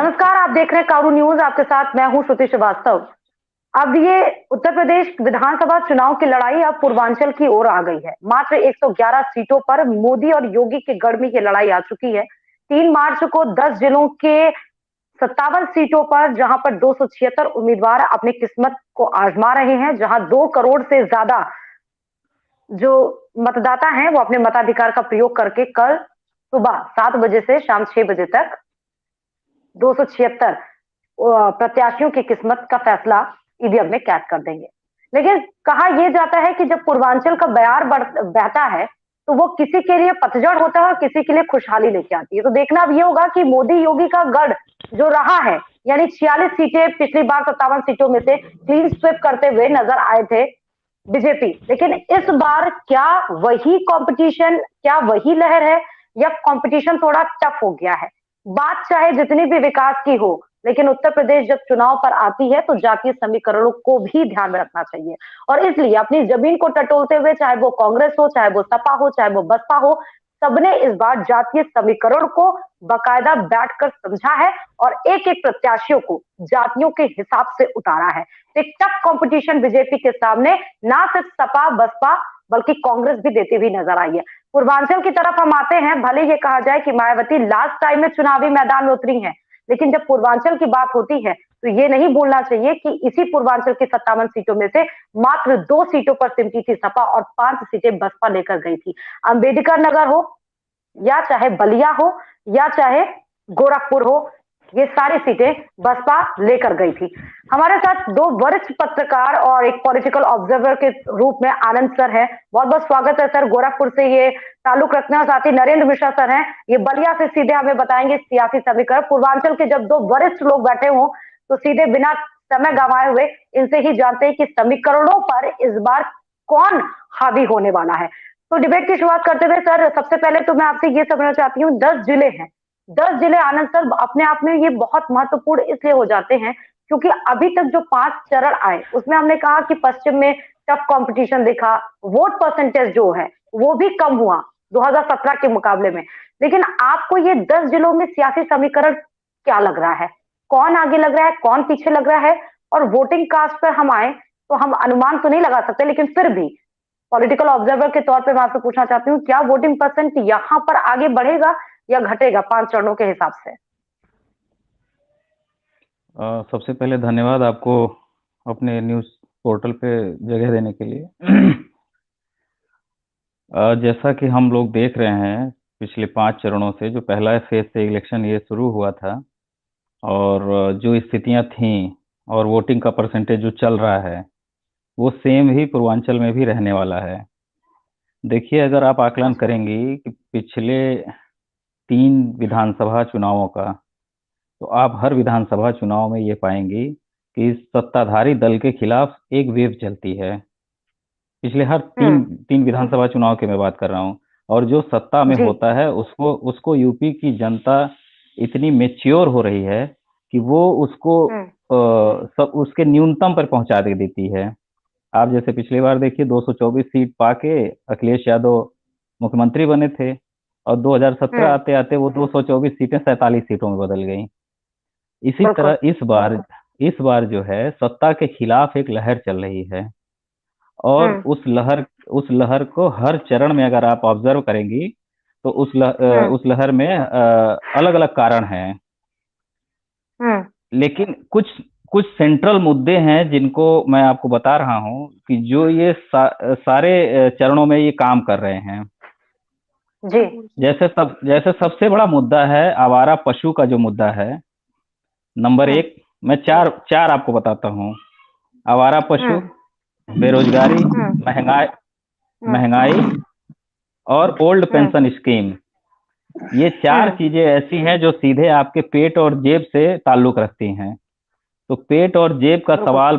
नमस्कार, आप देख रहे हैं कारू न्यूज। आपके साथ मैं हूं श्रुति श्रीवास्तव। अब ये उत्तर प्रदेश विधानसभा चुनाव की लड़ाई अब पूर्वांचल की ओर आ गई है। मात्र 111 सीटों पर मोदी और योगी के गढ़ में ये लड़ाई आ चुकी है। 3 मार्च को 10 जिलों के 57 सीटों पर, जहां पर 276 उम्मीदवार अपनी किस्मत को आजमा रहे हैं, जहां 2 करोड़ से ज्यादा जो मतदाता हैं वो अपने मताधिकार का प्रयोग करके कल सुबह 7 बजे से शाम 6 बजे तक 276 प्रत्याशियों की किस्मत का फैसला ईवीएम में कैद कर देंगे। लेकिन कहा यह जाता है कि जब पूर्वांचल का बयार बहता है तो वो किसी के लिए पतझड़ होता है और किसी के लिए खुशहाली लेके आती है। तो देखना अब ये होगा कि मोदी योगी का गढ़ जो रहा है, यानी 46 सीटें पिछली बार 57 सीटों में से क्लीन स्वीप करते हुए नजर आए थे बीजेपी, लेकिन इस बार क्या वही कंपटीशन, क्या वही लहर है, या कंपटीशन थोड़ा टफ हो गया है? बात चाहे जितनी भी विकास की हो, लेकिन उत्तर प्रदेश जब चुनाव पर आती है तो जातीय समीकरणों को भी ध्यान में रखना चाहिए। और इसलिए अपनी जमीन को टटोलते हुए, चाहे वो कांग्रेस हो, चाहे वो सपा हो, चाहे वो बसपा हो, सबने इस बार जातीय समीकरण को बकायदा बैठकर समझा है और एक एक प्रत्याशियों को जातियों के हिसाब से उतारा है। एक टफ कंपटीशन बीजेपी के सामने ना सिर्फ सपा बसपा बल्कि कांग्रेस भी देती हुई नजर आई है। पूर्वांचल की तरफ हम आते हैं। भले ये कहा जाए कि मायावती लास्ट टाइम में चुनावी मैदान में उतरी हैं, लेकिन जब पूर्वांचल की बात होती है तो ये नहीं भूलना चाहिए कि इसी पूर्वांचल की 57 सीटों में से मात्र 2 सीटों पर सिमटी थी सपा और 5 सीटें बसपा लेकर गई थी। अंबेडकर नगर हो, या चाहे बलिया हो, या चाहे गोरखपुर हो, ये सारी सीटें बसपा लेकर गई थी। हमारे साथ 2 वरिष्ठ पत्रकार और एक पॉलिटिकल ऑब्जर्वर के रूप में आनंद सर हैं। बहुत बहुत स्वागत है सर। गोरखपुर से ये ताल्लुक रखने और साथ ही नरेंद्र मिश्रा सर हैं, ये बलिया से सीधे हमें बताएंगे सियासी समीकरण। पूर्वांचल के जब 2 वरिष्ठ लोग बैठे हों तो सीधे बिना समय गंवाए हुए इनसे ही जानते हैं कि समीकरणों पर इस बार कौन हावी होने वाला है। तो डिबेट की शुरुआत करते हुए सर, सबसे पहले तो मैं आपसे ये समझना चाहती हूँ, 10 जिले हैं, 10 जिले आनंद सर अपने आप में ये बहुत महत्वपूर्ण इसलिए हो जाते हैं क्योंकि अभी तक जो 5 चरण आए उसमें हमने कहा कि पश्चिम में टफ कंपटीशन दिखा, वोट परसेंटेज जो है वो भी कम हुआ 2017 के मुकाबले में। लेकिन आपको ये 10 जिलों में सियासी समीकरण क्या लग रहा है? कौन आगे लग रहा है, कौन पीछे लग रहा है? और वोटिंग कास्ट पर हम आए तो हम अनुमान तो नहीं लगा सकते, लेकिन फिर भी पॉलिटिकल ऑब्जर्वर के तौर पे मैं आपसे पूछना चाहती हूँ, क्या वोटिंग परसेंट यहाँ पर आगे बढ़ेगा या घटेगा 5 चरणों के हिसाब से? सबसे पहले धन्यवाद आपको अपने न्यूज़ पोर्टल पे जगह देने के लिए। जैसा कि हम लोग देख रहे हैं पिछले 5 चरणों से, जो पहला फेज से इलेक्शन ये शुरू हुआ था और जो स्थितियां थीं और वोटिंग का परसेंटेज जो चल रहा है वो सेम ही पूर्वांचल में भी रहने वाला है। देखिए, अगर आप आकलन करेंगी कि पिछले 3 विधानसभा चुनावों का, तो आप हर विधानसभा चुनाव में ये पाएंगी कि सत्ताधारी दल के खिलाफ एक वेव चलती है। पिछले हर तीन विधानसभा चुनाव की मैं बात कर रहा हूँ। और जो सत्ता में होता है उसको उसको यूपी की जनता इतनी मेच्योर हो रही है कि वो उसको सब उसके न्यूनतम पर पहुंचा दे देती है। आप जैसे पिछली बार देखिए, 224 सीट पाके अखिलेश यादव मुख्यमंत्री बने थे और 2017 आते आते वो 224 सीटें 47 सीटों में बदल गई। इसी तरह इस बार जो है सत्ता के खिलाफ एक लहर चल रही है और उस लहर को हर चरण में अगर आप ऑब्जर्व करेंगी तो उस लहर में अलग अलग कारण हैं। लेकिन कुछ सेंट्रल मुद्दे हैं जिनको मैं आपको बता रहा हूं कि जो ये सारे चरणों में ये काम कर रहे हैं जी। जैसे सबसे बड़ा मुद्दा है आवारा पशु का जो मुद्दा है। नंबर 1, मैं चार आपको बताता हूँ। आवारा पशु, बेरोजगारी, महंगाई और ओल्ड पेंशन स्कीम, ये 4 चीजें ऐसी हैं जो सीधे आपके पेट और जेब से ताल्लुक रखती हैं। तो पेट और जेब का सवाल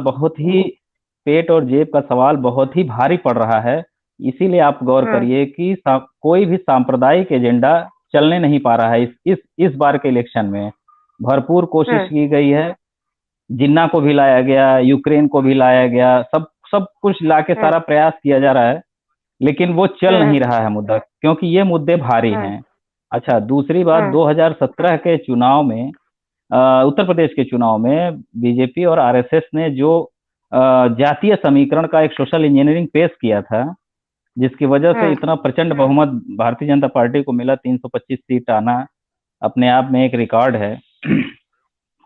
बहुत ही भारी पड़ रहा है। इसीलिए आप गौर करिए कि कोई भी सांप्रदायिक एजेंडा चलने नहीं पा रहा है। इस बार के इलेक्शन में भरपूर कोशिश की गई है, जिन्ना को भी लाया गया, यूक्रेन को भी लाया गया, सब कुछ लाके सारा प्रयास किया जा रहा है, लेकिन वो चल नहीं रहा है मुद्दा, क्योंकि ये मुद्दे भारी हैं। अच्छा, दूसरी बात, 2017 के चुनाव में उत्तर प्रदेश के चुनाव में बीजेपी और आरएसएस ने जो जातीय समीकरण का एक सोशल इंजीनियरिंग पेश किया था, जिसकी वजह से इतना प्रचंड बहुमत भारतीय जनता पार्टी को मिला, 325 सीट आना अपने आप में एक रिकॉर्ड है।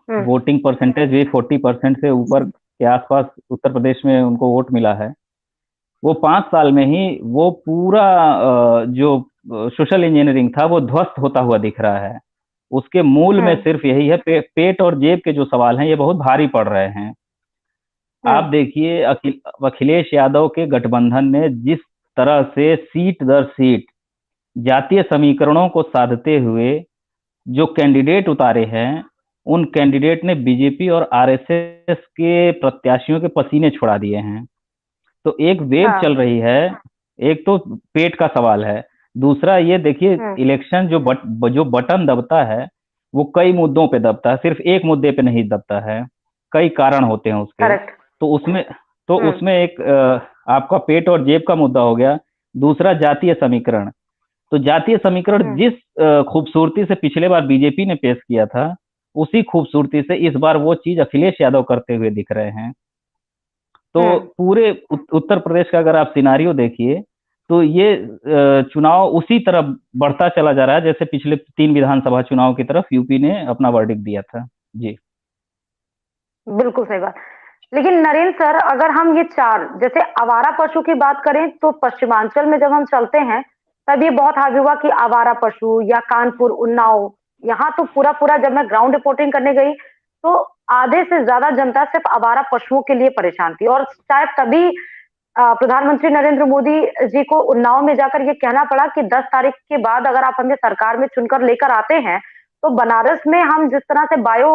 वोटिंग परसेंटेज भी 40% से ऊपर के आसपास उत्तर प्रदेश में उनको वोट मिला है। वो 5 साल में ही वो पूरा जो सोशल इंजीनियरिंग था वो ध्वस्त होता हुआ दिख रहा है। उसके मूल में सिर्फ यही है, पेट और जेब के जो सवाल हैं ये बहुत भारी पड़ रहे हैं। आप देखिए अखिलेश यादव के गठबंधन ने जिस तरह से सीट दर सीट जातीय समीकरणों को साधते हुए जो कैंडिडेट उतारे हैं, उन कैंडिडेट ने बीजेपी और आरएसएस के प्रत्याशियों के पसीने छुड़ा दिए हैं। तो एक वेव चल रही है। एक तो पेट का सवाल है, दूसरा ये देखिए इलेक्शन जो बटन दबता है वो कई मुद्दों पे दबता है, सिर्फ एक मुद्दे पे नहीं दबता है, कई कारण होते हैं उसके। तो उसमें एक आपका पेट और जेब का मुद्दा हो गया, दूसरा जातीय समीकरण। तो जातीय समीकरण जिस खूबसूरती से पिछले बार बीजेपी ने पेश किया था, उसी खूबसूरती से इस बार वो चीज अखिलेश यादव करते हुए दिख रहे हैं। तो पूरे उत्तर प्रदेश का अगर आप सिनारियो देखिए तो ये चुनाव उसी तरह बढ़ता चला जा रहा है जैसे पिछले 3 विधानसभा चुनाव की तरफ यूपी ने अपना वर्डिक्ट दिया था। जी बिल्कुल सही बात। लेकिन नरेंद्र सर, अगर हम ये 4 जैसे आवारा पशु की बात करें तो पश्चिमांचल में जब हम चलते हैं तब ये बहुत हावी हुआ कि आवारा पशु, या कानपुर, उन्नाव, यहाँ तो पूरा पूरा जब मैं ग्राउंड रिपोर्टिंग करने गई तो आधे से ज्यादा जनता सिर्फ आवारा पशुओं के लिए परेशान थी। और शायद तभी प्रधानमंत्री नरेंद्र मोदी जी को उन्नाव में जाकर ये कहना पड़ा कि 10 तारीख के बाद अगर आप हमें सरकार में चुनकर लेकर आते हैं तो बनारस में हम जिस तरह से बायो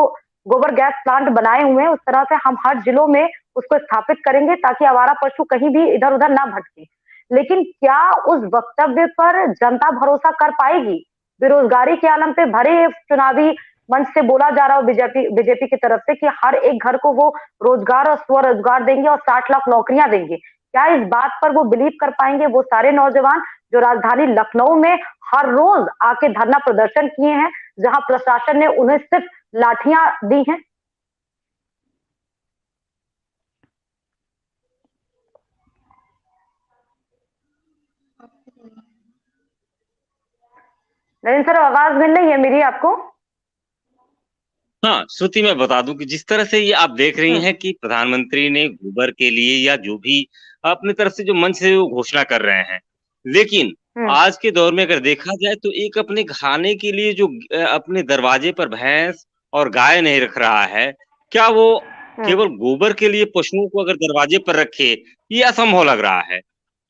गोबर गैस प्लांट बनाए हुए हैं उस तरह से हम हर जिलों में उसको स्थापित करेंगे ताकि आवारा पशु कहीं भी इधर उधर ना भटके। लेकिन क्या उस वक्तव्य पर जनता भरोसा कर पाएगी? बेरोजगारी के आलम पे भरे चुनावी मंच से बोला जा रहा हो बीजेपी की तरफ से कि हर एक घर को वो रोजगार और स्वरोजगार देंगे और 60 लाख नौकरियां देंगे। क्या इस बात पर वो बिलीव कर पाएंगे, वो सारे नौजवान जो राजधानी लखनऊ में हर रोज आके धरना प्रदर्शन किए हैं, जहां प्रशासन ने उन्हें सिर्फ लाठियां दी हैं? नरेंद्र सर, आवाज मिल रही है मेरी आपको? हाँ श्रुति, मैं बता दूं कि जिस तरह से ये आप देख रही हैं कि प्रधानमंत्री ने गोबर के लिए या जो भी अपनी तरफ से जो मंच से वो घोषणा कर रहे हैं, लेकिन आज के दौर में अगर देखा जाए तो एक अपने खाने के लिए जो अपने दरवाजे पर भैंस और गाय नहीं रख रहा है, क्या वो केवल गोबर के लिए पशुओं को अगर दरवाजे पर रखे, ये असंभव लग रहा है।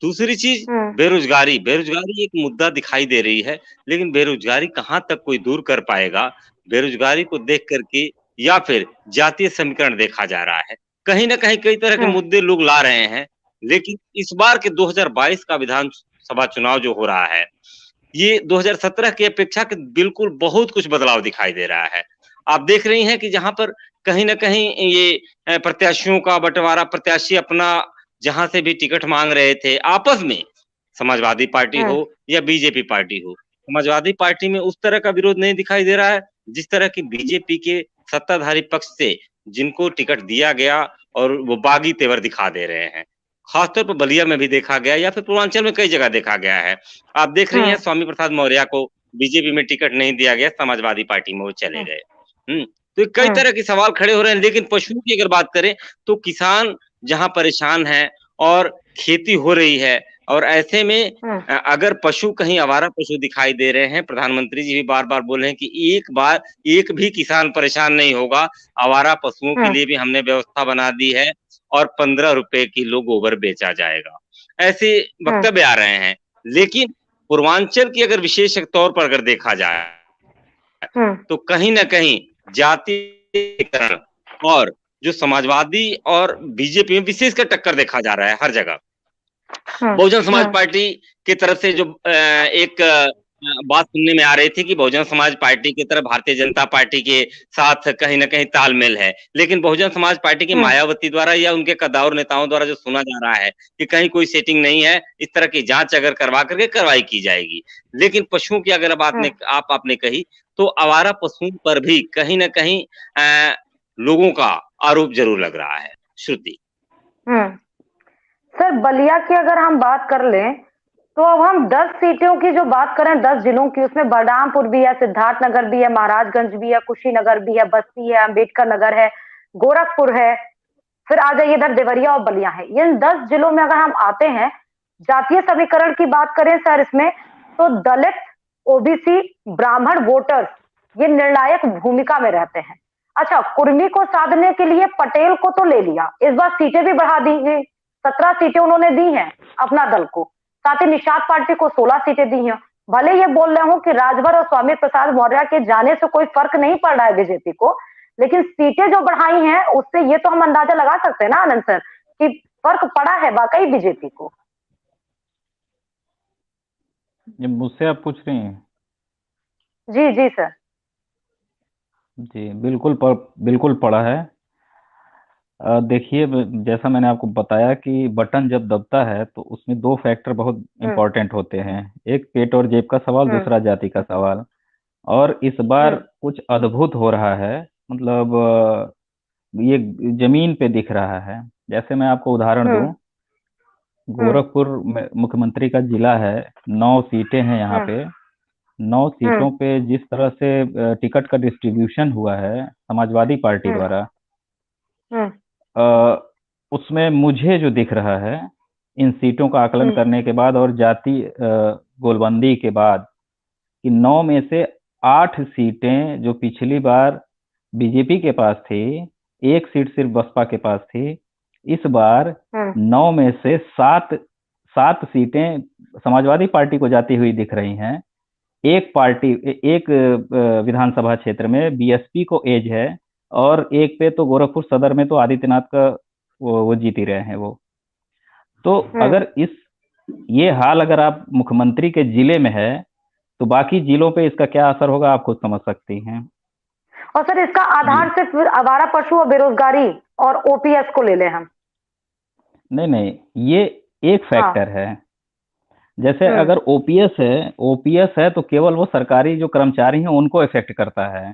दूसरी चीज बेरोजगारी एक मुद्दा दिखाई दे रही है, लेकिन बेरोजगारी कहाँ तक कोई दूर कर पाएगा? बेरोजगारी को देख करके या फिर जातीय समीकरण देखा जा रहा है। कहीं ना कहीं कई तरह के मुद्दे लोग ला रहे हैं, लेकिन इस बार के 2022 का विधानसभा चुनाव जो हो रहा है, ये 2017 की अपेक्षा के बिल्कुल बहुत कुछ बदलाव दिखाई दे रहा है। आप देख रही हैं कि जहां पर कहीं ना कहीं ये प्रत्याशियों का बंटवारा, प्रत्याशी अपना जहां से भी टिकट मांग रहे थे आपस में, समाजवादी पार्टी हो या बीजेपी पार्टी हो, समाजवादी पार्टी में उस तरह का विरोध नहीं दिखाई दे रहा है जिस तरह की बीजेपी के सत्ताधारी पक्ष से जिनको टिकट दिया गया और वो बागी तेवर दिखा दे रहे हैं। खासतौर पर बलिया में भी देखा गया या फिर पूर्वांचल में कई जगह देखा गया है। आप देख रही हैं स्वामी प्रसाद मौर्य को बीजेपी में टिकट नहीं दिया गया, समाजवादी पार्टी में वो चले गए। तो कई तरह के सवाल खड़े हो रहे हैं। लेकिन पशुओं की अगर बात करें तो किसान जहां परेशान है और खेती हो रही है, और ऐसे में अगर पशु कहीं आवारा पशु दिखाई दे रहे हैं, प्रधानमंत्री जी भी बार बार बोल रहे हैं कि एक भी किसान परेशान नहीं होगा, आवारा पशुओं के लिए भी हमने व्यवस्था बना दी है और 15 रुपए किलो गोबर बेचा जाएगा, ऐसे वक्तव्य आ रहे हैं। लेकिन पूर्वांचल की अगर विशेष तौर पर अगर देखा जाए तो कहीं ना कहीं जातीयकरण और जो समाजवादी और बीजेपी में विशेषकर टक्कर देखा जा रहा है हर जगह। बहुजन समाज पार्टी की तरफ से जो एक बात सुनने में आ रही थी कि बहुजन समाज पार्टी की तरफ भारतीय जनता पार्टी के साथ कहीं ना कहीं तालमेल है, लेकिन बहुजन समाज पार्टी की मायावती द्वारा या उनके कद्दावर नेताओं द्वारा जो सुना जा रहा है कि कहीं कोई सेटिंग नहीं है, इस तरह की जांच अगर करवा करके कार्रवाई की जाएगी। लेकिन पशुओं की अगर बात आपने कही तो आवारा पशुओं पर भी कहीं न कहीं लोगों का आरोप ज़रूर लग रहा है। श्रुति। सर बलिया की अगर हम बात कर लें, तो अब हम 10 सीटों की जो बात करें 10 जिलों की, उसमें बलरामपुर भी है, सिद्धार्थनगर भी है, महाराजगंज भी है, कुशीनगर भी है, बस्ती है, अंबेडकर नगर है, गोरखपुर है, फिर आ जाइए इधर देवरिया और बलिया है। इन 10 जिलों में अगर हम आते हैं, जातीय समीकरण की बात करें सर इसमें, तो दलित, ओबीसी, ब्राह्मण वोटर्स ये निर्णायक भूमिका में रहते हैं। अच्छा, कुर्मी को साधने के लिए पटेल को तो ले लिया, इस बार सीटें भी बढ़ा दी गई, 17 सीटें उन्होंने दी हैं अपना दल को, साथ ही निषाद पार्टी को 16 सीटें दी हैं। भले ये बोल रहे हो कि राजभर और स्वामी प्रसाद मौर्य के जाने से कोई फर्क नहीं पड़ रहा है बीजेपी को, लेकिन सीटें जो बढ़ाई हैं उससे ये तो हम अंदाजा लगा सकते हैं ना आनंद सर कि फर्क पड़ा है वाकई बीजेपी को। ये मुझसे आप पूछ रही हैं? जी जी सर। जी बिल्कुल पड़ा है। देखिए, जैसा मैंने आपको बताया कि बटन जब दबता है तो उसमें दो फैक्टर बहुत इम्पोर्टेंट होते हैं। एक पेट और जेब का सवाल, दूसरा जाति का सवाल। और इस बार कुछ अद्भुत हो रहा है, मतलब ये जमीन पे दिख रहा है। जैसे मैं आपको उदाहरण दूं, गोरखपुर में मुख्यमंत्री का जिला है, 9 सीटें हैं यहाँ पे। 9 सीटों पे जिस तरह से टिकट का डिस्ट्रीब्यूशन हुआ है समाजवादी पार्टी द्वारा, उसमें मुझे जो दिख रहा है इन सीटों का आकलन करने के बाद और जाति गोलबंदी के बाद, कि 9 में से 8 सीटें जो पिछली बार बीजेपी के पास थी, 1 सीट सिर्फ बसपा के पास थी, इस बार 9 में से 7 सीटें समाजवादी पार्टी को जाती हुई दिख रही हैं। एक विधानसभा क्षेत्र में बीएसपी को एज है, और एक पे तो गोरखपुर सदर में तो आदित्यनाथ का वो जीत ही रहे हैं वो। तो अगर ये हाल अगर आप मुख्यमंत्री के जिले में है, तो बाकी जिलों पे इसका क्या असर होगा आप खुद समझ सकती हैं। और सर इसका आधार सिर्फ आवारा पशु और बेरोजगारी और ओपीएस को ले लें हम? नहीं, ये एक फैक्टर है। जैसे अगर ओपीएस है तो केवल वो सरकारी जो कर्मचारी हैं उनको इफेक्ट करता है।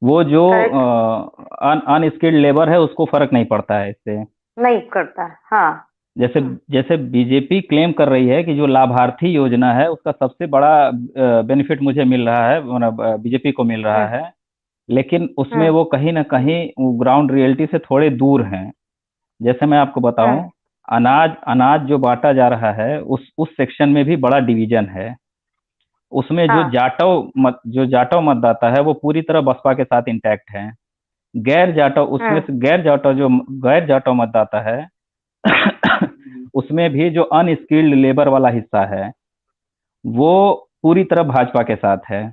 वो जो अनस्किल्ड लेबर है उसको फर्क नहीं पड़ता है, इससे नहीं करता है। हाँ, जैसे बीजेपी क्लेम कर रही है कि जो लाभार्थी योजना है उसका सबसे बड़ा बेनिफिट मुझे मिल रहा है, मतलब बीजेपी को मिल रहा है, लेकिन उसमें वो कहीं ना कहीं ग्राउंड रियलिटी से थोड़े दूर हैं। जैसे मैं आपको बताऊं, अनाज जो बांटा जा रहा है उस सेक्शन में भी बड़ा डिवीजन है। उसमें जो जाटव मतदाता है वो पूरी तरह बसपा के साथ इंटैक्ट है। गैर जाटव मतदाता है उसमें भी जो अनस्किल्ड लेबर वाला हिस्सा है वो पूरी तरह भाजपा के साथ है।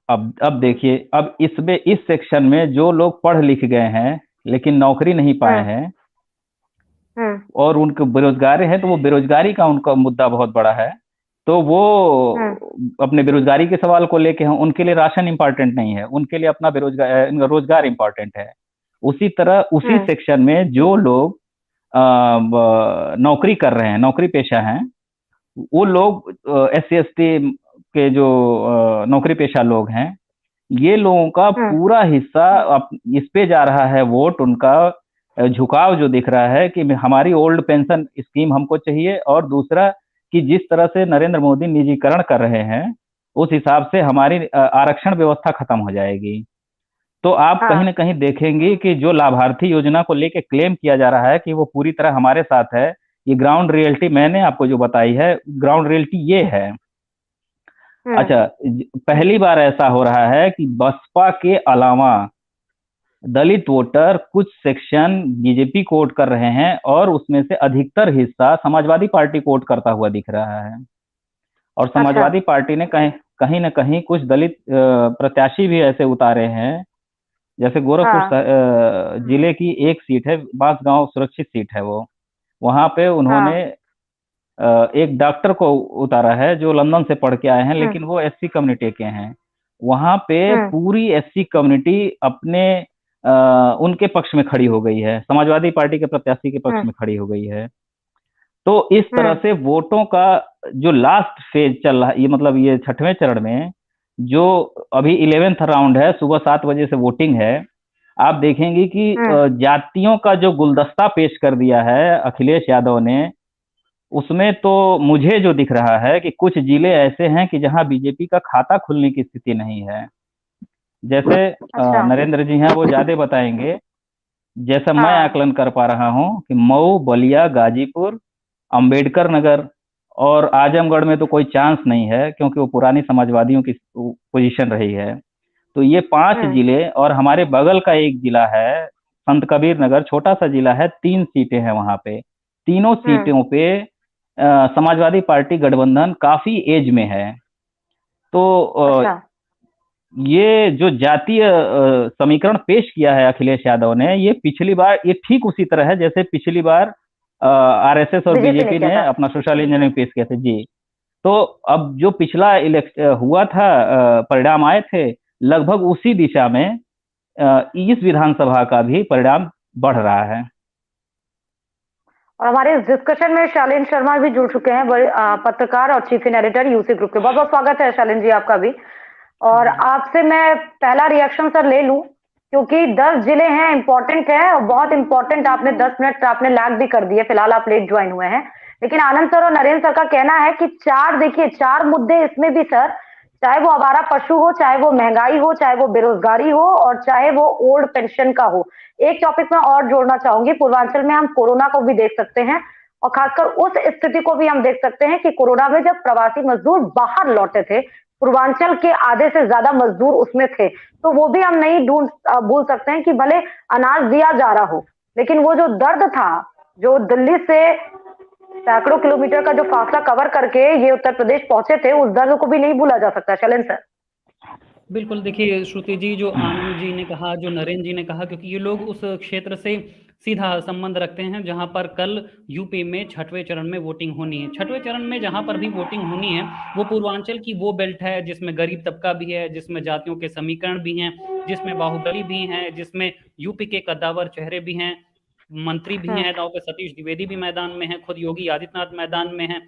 अब देखिए, अब इसमें इस सेक्शन में जो लोग पढ़ लिख गए हैं लेकिन नौकरी नहीं पाए हैं और उनके बेरोजगार हैं, तो वो बेरोजगारी का उनका मुद्दा बहुत बड़ा है। तो वो अपने बेरोजगारी के सवाल को लेके हैं, उनके लिए राशन इंपॉर्टेंट नहीं है, उनके लिए अपना रोजगार इंपॉर्टेंट है। उसी तरह उसी सेक्शन में जो लोग नौकरी कर रहे हैं, नौकरी पेशा हैं, वो लोग SC/ST के जो नौकरी पेशा लोग हैं, ये लोगों का पूरा हिस्सा इस पे जा रहा है वोट। उनका झुकाव जो दिख रहा है कि हमारी ओल्ड पेंशन स्कीम हमको चाहिए, और दूसरा कि जिस तरह से नरेंद्र मोदी निजीकरण कर रहे हैं उस हिसाब से हमारी आरक्षण व्यवस्था खत्म हो जाएगी। तो आप कहीं ना कहीं देखेंगे कि जो लाभार्थी योजना को लेके क्लेम किया जा रहा है कि वो पूरी तरह हमारे साथ है, ये ग्राउंड रियलिटी मैंने आपको जो बताई है, ग्राउंड रियलिटी ये है। अच्छा, पहली बार ऐसा हो रहा है कि बसपा के अलावा दलित वोटर कुछ सेक्शन बीजेपी को वोट कर रहे हैं, और उसमें से अधिकतर हिस्सा समाजवादी पार्टी को वोट करता हुआ दिख रहा है। और समाजवादी पार्टी ने कहीं ना कहीं कुछ दलित प्रत्याशी भी ऐसे उतारे हैं। जैसे गोरखपुर जिले की एक सीट है, बांसगांव सुरक्षित सीट है वो, वहां पे उन्होंने एक डॉक्टर को उतारा है जो लंदन से पढ़ के आए हैं, लेकिन वो SC कम्युनिटी के हैं। वहां पे पूरी SC कम्युनिटी अपने उनके पक्ष में खड़ी हो गई है, समाजवादी पार्टी के प्रत्याशी के पक्ष में खड़ी हो गई है। तो इस तरह से वोटों का जो लास्ट फेज चल रहा है, ये मतलब ये 6वें चरण में जो अभी 11th राउंड है, सुबह 7 बजे से वोटिंग है। आप देखेंगे कि जातियों का जो गुलदस्ता पेश कर दिया है अखिलेश यादव ने, उसमें तो मुझे जो दिख रहा है कि कुछ जिले ऐसे हैं कि जहां बीजेपी का खाता खुलने की स्थिति नहीं है। जैसे अच्छा। नरेंद्र जी हैं, वो ज्यादा बताएंगे। जैसा मैं हाँ। आकलन कर पा रहा हूं कि मऊ, बलिया, गाजीपुर, अंबेडकर नगर और आजमगढ़ में तो कोई चांस नहीं है, क्योंकि वो पुरानी समाजवादियों की पोजीशन रही है। तो ये 5 जिले, और हमारे बगल का एक जिला है संत कबीर नगर, छोटा सा जिला है, 3 सीटें हैं वहां पे। तीनों सीटों पे समाजवादी पार्टी गठबंधन काफी एज में है। तो अच्छा। ये जो जातीय समीकरण पेश किया है अखिलेश यादव ने, ये पिछली बार, ये ठीक उसी तरह है जैसे पिछली बार आरएसएस और बीजेपी ने बीजेपी किया ने था। अपना सोशल इंजीनियरिंग पेश किया था जी। तो अब जो पिछला हुआ था, परिणाम आए थे, लगभग उसी दिशा में इस विधानसभा का भी परिणाम बढ़ रहा है। और हमारे इस डिस्कशन में शालीन शर्मा भी जुड़ चुके हैं, पत्रकार और चीफ इन एडिटर यूसी ग्रुप के। बहुत बहुत स्वागत है शालीन जी आपका भी। और आपसे मैं पहला रिएक्शन सर ले लूं, क्योंकि 10 जिले हैं, इंपॉर्टेंट है और बहुत इंपॉर्टेंट। आपने 10 मिनट आपने लैग भी कर दिए, फिलहाल आप लेट ज्वाइन हुए हैं। लेकिन आनंद सर और नरेंद्र सर का कहना है कि देखिए 4 मुद्दे इसमें भी सर, चाहे वो आवारा पशु हो, चाहे वो महंगाई हो, चाहे वो बेरोजगारी हो, और चाहे वो ओल्ड पेंशन का हो। एक टॉपिक में और जोड़ना चाहूंगी, पूर्वांचल में हम कोरोना को भी देख सकते हैं, और खासकर उस स्थिति को भी हम देख सकते हैं कि कोरोना में जब प्रवासी मजदूर बाहर लौटे थे, पूर्वांचल के आधे से ज्यादा मजदूर उसमें थे। तो वो भी हम नहीं भूल सकते हैं कि भले अनाज दिया जा रहा हो, लेकिन वो जो दर्द था, जो दिल्ली से सैकड़ों किलोमीटर का जो फासला कवर करके ये उत्तर प्रदेश पहुंचे थे, उस दर्द को भी नहीं भूला जा सकता। शैलेंद्र सर। बिल्कुल, देखिए श्रुति जी, जो आनंद जी ने कहा, जो नरेंद्र जी ने कहा, क्योंकि ये लोग उस क्षेत्र से सीधा संबंध रखते हैं जहां पर कल यूपी में 6वें चरण में वोटिंग होनी है। 6वें चरण में जहां पर भी वोटिंग होनी है, वो पूर्वांचल की वो बेल्ट है जिसमें गरीब तबका भी है, जिसमें जातियों के समीकरण भी हैं, जिसमें बाहुबली भी हैं, जिसमें यूपी के कद्दावर चेहरे भी हैं, मंत्री भी हैं, दाव पे सतीश द्विवेदी भी मैदान में है, खुद योगी आदित्यनाथ मैदान में है,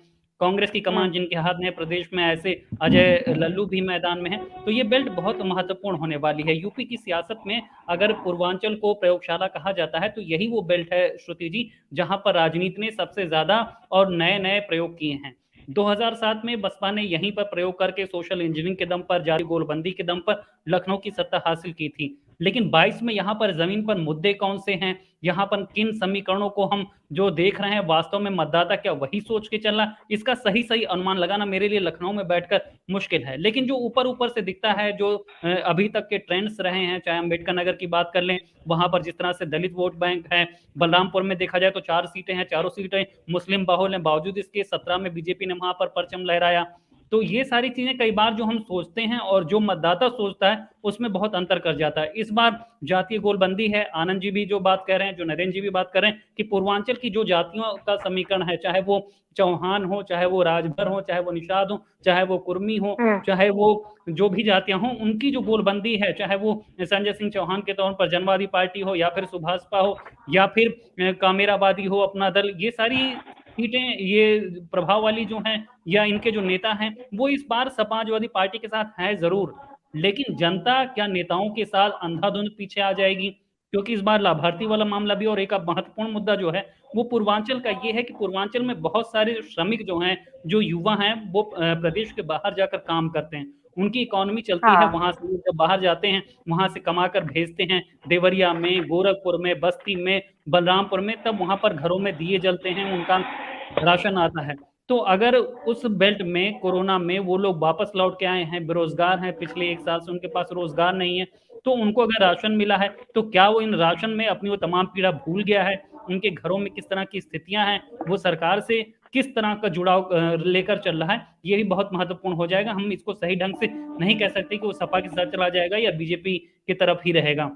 कांग्रेस की कमान जिनके हाथ में प्रदेश में, ऐसे अजय लल्लू भी मैदान में है। तो ये बेल्ट बहुत महत्वपूर्ण होने वाली है यूपी की सियासत में। अगर पूर्वांचल को प्रयोगशाला कहा जाता है तो यही वो बेल्ट है श्रुति जी, जहां पर राजनीति ने सबसे ज्यादा और नए नए प्रयोग किए हैं। 2007 में बसपा ने यहीं पर प्रयोग करके सोशल इंजीनियरिंग के दम पर, जाति गोलबंदी के दम पर लखनऊ की सत्ता हासिल की थी। लेकिन 22 में यहाँ पर जमीन पर मुद्दे कौन से हैं, यहाँ पर किन समीकरणों को हम जो देख रहे हैं, वास्तव में मतदाता क्या वही सोच के चलना, इसका सही सही अनुमान लगाना मेरे लिए लखनऊ में बैठकर मुश्किल है। लेकिन जो ऊपर ऊपर से दिखता है, जो अभी तक के ट्रेंड्स रहे हैं, चाहे अम्बेडकर नगर की बात कर लें, वहां पर जिस तरह से दलित वोट बैंक है, बलरामपुर में देखा जाए तो 4 सीटें हैं, चारों सीटें मुस्लिम बाहुल हैं, बावजूद इसके 17 में बीजेपी ने वहां पर परचम लहराया। तो ये सारी चीजें कई बार जो हम सोचते हैं और जो मतदाता सोचता है, उसमें बहुत अंतर कर जाता है। इस बार जातीय गोलबंदी है, आनंद जी भी जो बात कह रहे हैं, जो नरेंद्र जी भी बात कर रहे हैं, कि पूर्वांचल की जो जातियों का समीकरण है, चाहे वो चौहान हो, चाहे वो राजभर हो, चाहे वो निषाद हो, चाहे वो कुर्मी हो, चाहे वो जो भी जातियां हों, उनकी जो गोलबंदी है, चाहे वो संजय सिंह चौहान के तौर पर जनवादी पार्टी हो, या फिर सुभाषपा हो, या फिर कामेराबादी हो अपना दल, ये सारी सीटें, ये प्रभाव वाली जो हैं, या इनके जो नेता हैं, वो इस बार समाजवादी पार्टी के साथ हैं जरूर। लेकिन जनता क्या नेताओं के साथ अंधाधुंध पीछे आ जाएगी? क्योंकि इस बार लाभार्थी वाला मामला भी, और एक महत्वपूर्ण मुद्दा जो है वो पूर्वांचल का ये है कि पूर्वांचल में बहुत सारे श्रमिक जो हैं, जो युवा हैं, वो प्रदेश के बाहर जाकर काम करते हैं, उनकी इकोनॉमी चलती है वहां से। जब बाहर जाते हैं, वहां से कमाकर भेजते हैं देवरिया में, गोरखपुर में, बस्ती में, बलरामपुर में, तब वहां पर घरों में दिए जलते हैं, उनका राशन आता है। तो अगर उस बेल्ट में कोरोना में वो लोग वापस लौट के आए हैं, बेरोजगार हैं, पिछले 1 साल से उनके पास रोजगार नहीं है, तो उनको अगर राशन मिला है, तो क्या वो इन राशन में अपनी वो तमाम पीड़ा भूल गया है? उनके घरों में किस तरह की स्थितियां हैं, वो सरकार से किस तरह का जुड़ाव लेकर चल रहा है, ये भी बहुत महत्वपूर्ण हो जाएगा। हम इसको सही ढंग से नहीं कह सकते कि वो सपा के साथ चला जाएगा या बीजेपी की तरफ ही रहेगा।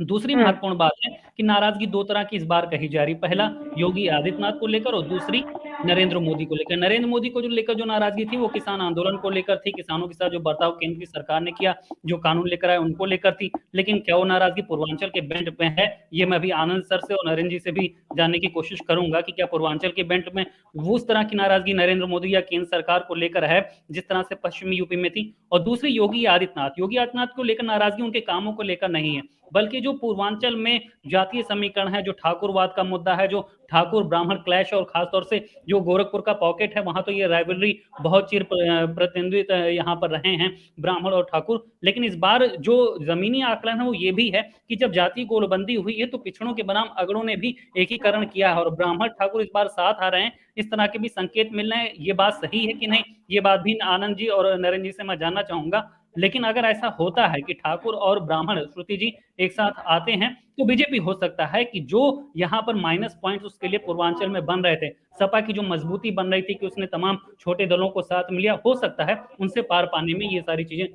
दूसरी महत्वपूर्ण बात है कि नाराजगी दो तरह की इस बार कही जा रही। पहला योगी आदित्यनाथ को लेकर और दूसरी नरेंद्र मोदी को लेकर। नरेंद्र मोदी को जो लेकर जो नाराजगी थी वो किसान आंदोलन को लेकर थी, किसानों के साथ जो बर्ताव केंद्र की सरकार ने किया, जो कानून लेकर आए उनको लेकर थी। लेकिन क्या वो नाराजगी पूर्वांचल के बेल्ट में है, ये मैं अभी आनंद सर से और नरेंद्र जी से भी जानने की कोशिश करूंगा कि क्या पूर्वांचल के बेल्ट में वो उस तरह की नाराजगी नरेंद्र मोदी या केंद्र सरकार को लेकर है जिस तरह से पश्चिमी यूपी में थी। और दूसरी योगी आदित्यनाथ को लेकर नाराजगी उनके कामों को लेकर नहीं है, बल्कि जो पूर्वांचल में जातीय समीकरण है, जो ठाकुरवाद का मुद्दा है, जो ठाकुर ब्राह्मण क्लैश और खासतौर से जो गोरखपुर का पॉकेट है वहां तो ये राइवलरी बहुत चिर प्रतिनिधित्व यहाँ पर रहे हैं ब्राह्मण और ठाकुर। लेकिन इस बार जो जमीनी आकलन है वो ये भी है कि जब जाति गोलबंदी हुई है तो पिछड़ों के बनाम अगड़ों ने भी एकीकरण किया है और ब्राह्मण ठाकुर इस बार साथ आ रहे हैं। इस तरह के भी संकेत मिल रहे हैं। ये बात सही है कि नहीं, ये बात भी आनंद जी और नरेंद्र जी से मैं जानना चाहूंगा। लेकिन अगर ऐसा होता है कि ठाकुर और ब्राह्मण श्रुति जी एक साथ आते हैं तो बीजेपी हो सकता है कि जो यहाँ पर माइनस पॉइंट उसके लिए पूर्वांचल में बन रहे थे, सपा की जो मजबूती बन रही थी कि उसने तमाम छोटे दलों को साथ मिलिया, हो सकता है उनसे पार पाने में ये सारी चीजें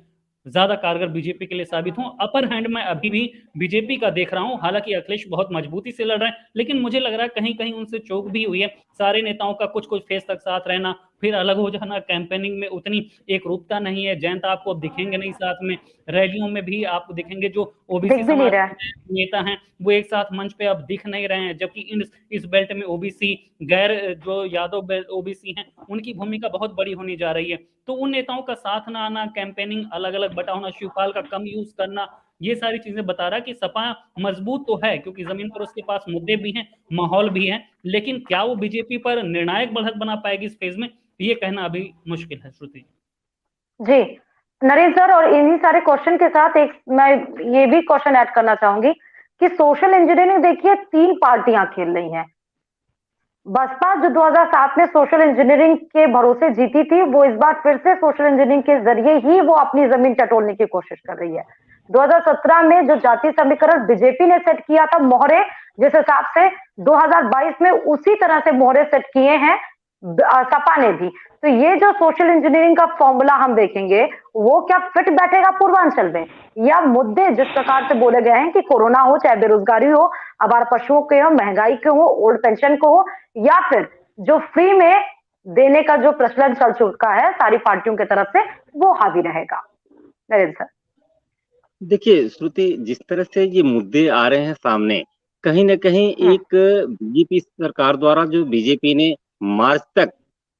ज्यादा कारगर बीजेपी के लिए साबित हों। अपर हैंड में अभी भी बीजेपी का देख रहा हूं, हालांकि अखिलेश बहुत मजबूती से लड़ रहे हैं, लेकिन मुझे लग रहा है कहीं कहीं उनसे चूक भी हुई है। सारे नेताओं का कुछ कुछ फेस तक साथ रहना, फिर अलग हो जाना, कैंपेनिंग में उतनी एक रूपता नहीं है। जयंत आपको अब दिखेंगे नहीं साथ में, रैलियों में भी आपको दिखेंगे जो ओबीसी समाज के नेता हैं वो एक साथ मंच पे अब दिख नहीं रहे हैं, जबकि इस बेल्ट में ओबीसी गैर जो यादव बेल्ट ओबीसी हैं उनकी भूमिका बहुत बड़ी होने जा रही है। तो उन नेताओं का साथ ना आना, कैंपेनिंग अलग अलग बटा होना, शिवपाल का कम यूज करना, ये सारी चीजें बता रहा कि सपा मजबूत तो है क्योंकि जमीन पर उसके पास मुद्दे भी हैं, माहौल भी है, लेकिन क्या वो बीजेपी पर निर्णायक बढ़त बना पाएगी इस फेज में, ये कहना अभी मुश्किल है। श्रुति जी, नरेंद्र सर, और इन्हीं सारे क्वेश्चन के साथ एक मैं ये भी क्वेश्चन ऐड करना चाहूंगी कि सोशल इंजीनियरिंग देखिए 3 पार्टियां खेल रही हैं। बसपा जो 2007 में सोशल इंजीनियरिंग के भरोसे जीती थी, वो इस बार फिर से सोशल इंजीनियरिंग के जरिए ही वो अपनी जमीन टटोलने की कोशिश कर रही है। 2017 में जो जातीय समीकरण बीजेपी ने सेट किया था मोहरे, जिस हिसाब से 2022 में उसी तरह से मोहरे सेट किए हैं सपा ने भी। तो ये जो सोशल इंजीनियरिंग का फॉर्मूला हम देखेंगे वो क्या फिट बैठेगा पूर्वांचल में, या मुद्दे जिस प्रकार से बोले गए हैं कि कोरोना हो, चाहे बेरोजगारी हो, आवारा पशुओं के हो, महंगाई के हो, ओल्ड पेंशन को हो, या फिर जो फ्री में देने का जो प्रचलन चल चुका है सारी पार्टियों की तरफ से, वो हावी रहेगा। नरेंद्र सर देखिए श्रुति, जिस तरह से ये मुद्दे आ रहे हैं सामने, कहीं ना कहीं एक बीजेपी सरकार द्वारा जो बीजेपी ने मार्च तक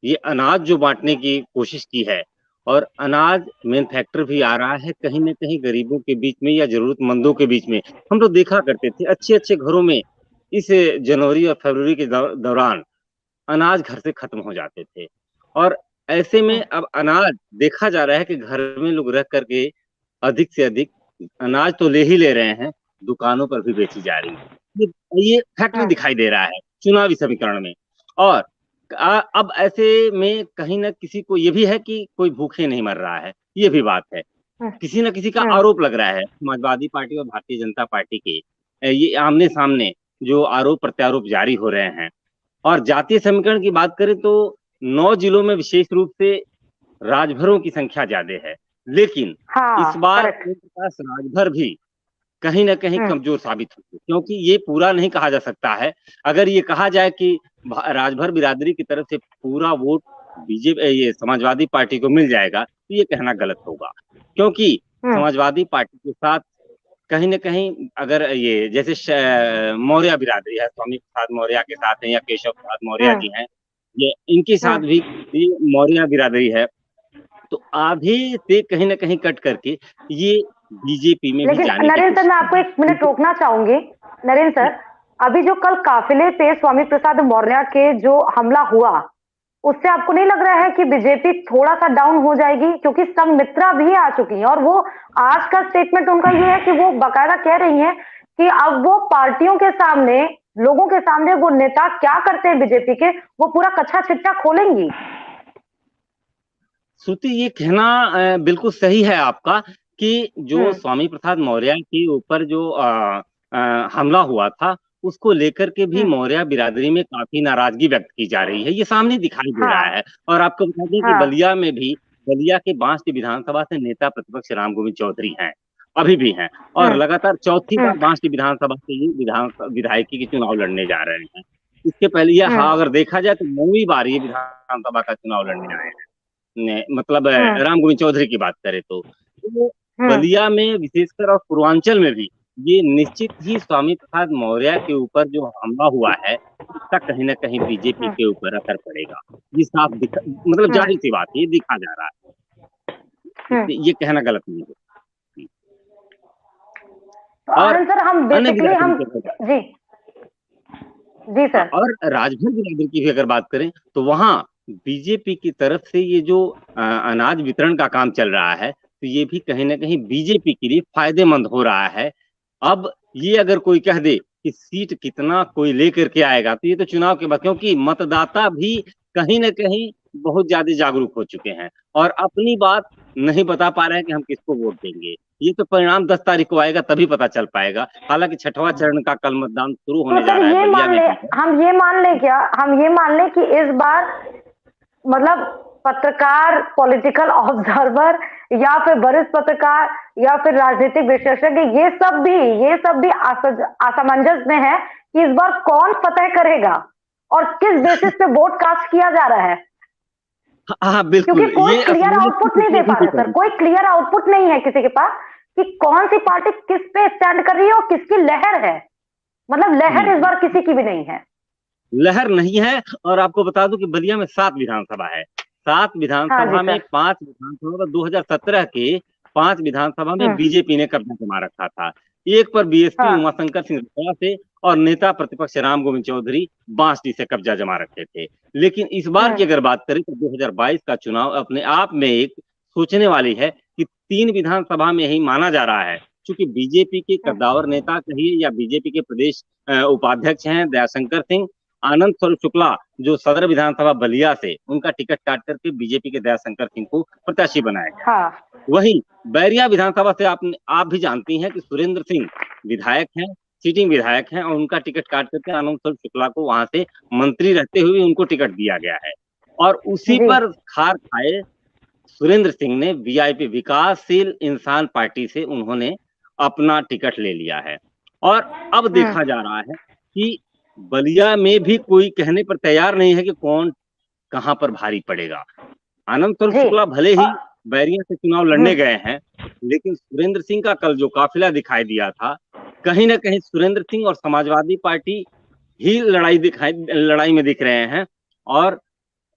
ये अनाज जो बांटने की कोशिश की है, और अनाज मेन फैक्टर भी आ रहा है कहीं ना कहीं गरीबों के बीच में या जरूरतमंदों के बीच में। हम लोग देखा करते थे अच्छे अच्छे घरों में इस जनवरी और फरवरी के दौरान अनाज घर से खत्म हो जाते थे, और ऐसे में अब अनाज देखा जा रहा है कि घर में लोग रह करके अधिक से अधिक अनाज तो ले ही ले रहे हैं, दुकानों पर भी बेची जा रही है। ये फैक्टर दिखाई दे रहा है चुनावी समीकरण में। और अब ऐसे में कहीं ना किसी को ये भी है कि कोई भूखे नहीं मर रहा है, ये भी बात है। किसी ना किसी का आरोप लग रहा है समाजवादी पार्टी और भारतीय जनता पार्टी के, ये आमने सामने जो आरोप प्रत्यारोप जारी हो रहे हैं। और जातीय समीकरण की बात करें तो 9 जिलों में विशेष रूप से राजभरों की संख्या ज्यादा है, लेकिन इस बार राजभर भी कहीं ना कहीं कमजोर साबित हुई, क्योंकि ये पूरा नहीं कहा जा सकता है। अगर ये कहा जाए कि राजभर बिरादरी की तरफ से पूरा वोट बीजेपी ये समाजवादी पार्टी को मिल जाएगा, तो ये कहना गलत होगा, क्योंकि समाजवादी पार्टी के साथ कहीं ना कहीं अगर ये जैसे मौर्य बिरादरी है, स्वामी प्रसाद मौर्य के साथ है, या केशव प्रसाद मौर्य जी हैं, ये इनके साथ भी मौर्य बिरादरी है, तो आधे से कहीं ना कहीं कट करके ये बीजेपी में भी जाने। नरेंद्र सर, मैं आपको 1 मिनट रोकना चाहूंगी। नरेंद्र सर, अभी जो कल काफिले पे स्वामी प्रसाद मौर्य के जो हमला हुआ, उससे आपको नहीं लग रहा है कि बीजेपी थोड़ा सा डाउन हो जाएगी, क्योंकि संमित्रा भी आ चुकी हैं और वो आज का स्टेटमेंट उनका ये है कि वो बाकायदा कह रही हैं कि अब वो पार्टियों के सामने, लोगों के सामने वो नेता क्या करते हैं बीजेपी के, वो पूरा कच्चा चिट्ठा खोलेंगी। श्रुति, ये कहना बिल्कुल सही है आपका कि जो स्वामी प्रसाद मौर्य के ऊपर जो हमला हुआ था, उसको लेकर के भी मौर्य बिरादरी में काफी नाराजगी व्यक्त की जा रही है, ये सामने दिखाई दे रहा है। और आपको बता दें कि बलिया में भी, बलिया के बांसटी विधानसभा से नेता प्रतिपक्ष राम गोविंद चौधरी हैं, अभी भी हैं, और हम्म लगातार चौथी बार बांसडी विधानसभा से ये विधायकी के चुनाव लड़ने जा रहे हैं। इसके पहले ये हम्म अगर देखा जाए तो 9वीं बार ये विधानसभा का चुनाव लड़ने आए हैं। मतलब हम्म राम गोविंद चौधरी की बात करें तो हम्म बलिया में विशेषकर और पूर्वांचल में भी ये निश्चित ही स्वामी प्रसाद मौर्य के ऊपर जो हमला हुआ है, इसका कहीं ना कहीं बीजेपी हम्म के ऊपर असर पड़ेगा। ये साफ मतलब हम्म जाहिर सी बात है, ये दिखा जा रहा है। हम्म। ये कहना गलत नहीं है। तो और आनंद सर, हम अन्य बेसिकली बिरादरी हम, की अगर जी जी सर। और राजभर बिरादरी की भी अगर बात करें तो वहां बीजेपी की तरफ से ये जो अनाज वितरण का काम चल रहा है, तो ये भी कहीं ना कहीं बीजेपी के लिए फायदेमंद हो रहा है। अब ये अगर कोई कह दे कि सीट कितना कोई लेकर के आएगा, तो ये तो चुनाव के बाद, क्योंकि मतदाता भी कहीं ना कहीं बहुत ज्यादा जागरूक हो चुके हैं और अपनी बात नहीं बता पा रहे हैं कि हम किसको वोट देंगे। ये तो परिणाम 10 तारीख को आएगा, तभी पता चल पाएगा। हालांकि छठवां चरण का कल मतदान शुरू तो होने जा सर रहा है, ये बलिया मान में ले, भी है। हम ये मान ले क्या, हम ये मान ले कि इस बार मतलब पत्रकार, पॉलिटिकल ऑब्जर्वर या फिर वरिष्ठ पत्रकार या फिर राजनीतिक विशेषज्ञ, ये सब भी असमंजस में है कि इस बार कौन फतह करेगा और किस बेसिस पे वोट कास्ट किया जा रहा है, हाँ क्योंकि बिल्कुल, कोई ये क्लियर असमंजस की आउटपुट नहीं स्थिति दे अभी पा भी रहा है सर, बनी कोई क्लियर आउटपुट नहीं है किसी के पास कि कौन सी पार्टी किस पे स्टैंड कर रही है और किसकी लहर है। मतलब लहर इस है। बार किसी की भी नहीं है। लहर नहीं है। और आपको बता दूं कि बलिया में 7 विधानसभा है। 7 हाँ जी विधानसभा में सर। 5 विधानसभा 2017 के 5 विधानसभा में हम्म बीजेपी ने कब्जा जमा रखा था। एक पर बीएसपी हाँ उमाशंकर सिंह रतौड़ा से और नेता प्रतिपक्ष राम गोविंद चौधरी बांसडी से कब्जा जमा रखे थे। लेकिन इस बार की हम्म अगर बात करें तो 2022 का चुनाव अपने आप में एक सोचने वाली है कि 3 विधानसभा में ही माना जा रहा है, क्योंकि बीजेपी के हम्म कद्दावर नेता कहिए या बीजेपी के प्रदेश उपाध्यक्ष हैं दयाशंकर सिंह, आनंद स्वरूप शुक्ला जो सदर विधानसभा बलिया से, उनका टिकट काट करके बीजेपी के दयाशंकर सिंह को प्रत्याशी बनाया गया। हाँ वहीं बैरिया विधानसभा से आप भी जानती हैं कि सुरेंद्र सिंह विधायक हैं, सिटिंग विधायक हैं, और उनका टिकट काट करके आनंद स्वरूप शुक्ला को वहां से मंत्री रहते हुए उनको टिकट दिया गया है। और उसी जी पर खार खाए सुरेंद्र सिंह ने वीआईपी विकासशील इंसान पार्टी से उन्होंने अपना टिकट ले लिया है। और अब हम्म देखा जा रहा है कि बलिया में भी कोई कहने पर तैयार नहीं है कि कौन कहां पर भारी पड़ेगा। आनंद स्वरूप जी शुक्ला भले अ, ही बैरिया से चुनाव लड़ने हम्म गए हैं, लेकिन सुरेंद्र सिंह का कल जो काफिला दिखाई दिया था, कहीं ना कहीं सुरेंद्र सिंह और समाजवादी पार्टी ही लड़ाई में दिख रहे हैं। और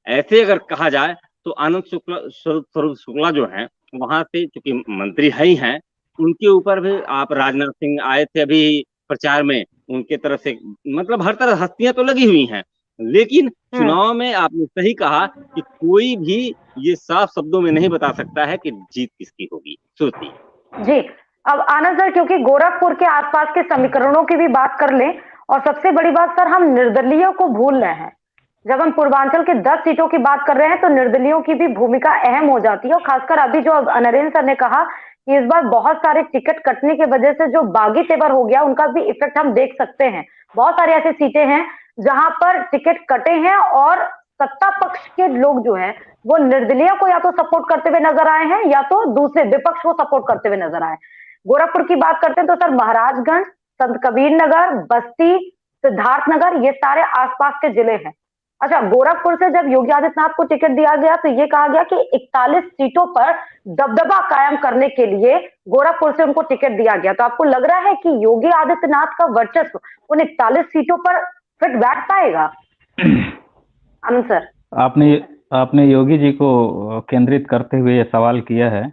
ऐसे अगर कहा जाए तो आनंद स्वरूप शुक्ला जो हैं वहां से, चूंकि मंत्री है ही हैं, उनके ऊपर भी आप राजनाथ सिंह आए थे अभी प्रचार में, उनके तरफ से मतलब हर तरह हस्तियां तो लगी हुई हैं। लेकिन हम्म चुनाव में आपने सही कहा कि कोई भी ये साफ शब्दों में नहीं बता सकता है कि जीत किसकी होगी। श्रुति। जी। अब आनंद सर, क्योंकि गोरखपुर के आसपास के समीकरणों की भी बात कर लें, और सबसे बड़ी बात सर, हम निर्दलीयों को भूल रहे हैं। जब हम पूर्वांचल के 10 सीटों की बात कर रहे हैं तो निर्दलीयों की भी भूमिका अहम हो जाती है, और खासकर अभी जो नरेंद्र सर ने कहा कि इस बार बहुत सारे टिकट कटने की वजह से जो बागी तेवर हो गया, उनका भी इफेक्ट हम देख सकते हैं। बहुत सारी ऐसी सीटें हैं जहां पर टिकट कटे हैं और सत्ता पक्ष के लोग जो हैं वो निर्दलीय को या तो सपोर्ट करते हुए नजर आए हैं या तो दूसरे विपक्ष को सपोर्ट करते हुए नजर आए। गोरखपुर की बात करते हैं तो सर महाराजगंज, संत कबीर नगर, बस्ती, सिद्धार्थनगर, ये सारे आसपास के जिले हैं। अच्छा, गोरखपुर से जब योगी आदित्यनाथ को टिकट दिया गया तो ये कहा गया कि 41 सीटों पर दबदबा कायम करने के लिए गोरखपुर से उनको टिकट दिया गया। तो आपको लग रहा है कि योगी आदित्यनाथ का वर्चस्व उन 41 सीटों पर फिट बैठ पाएगा? आनंद सर, आपने आपने योगी जी को केंद्रित करते हुए ये सवाल किया है,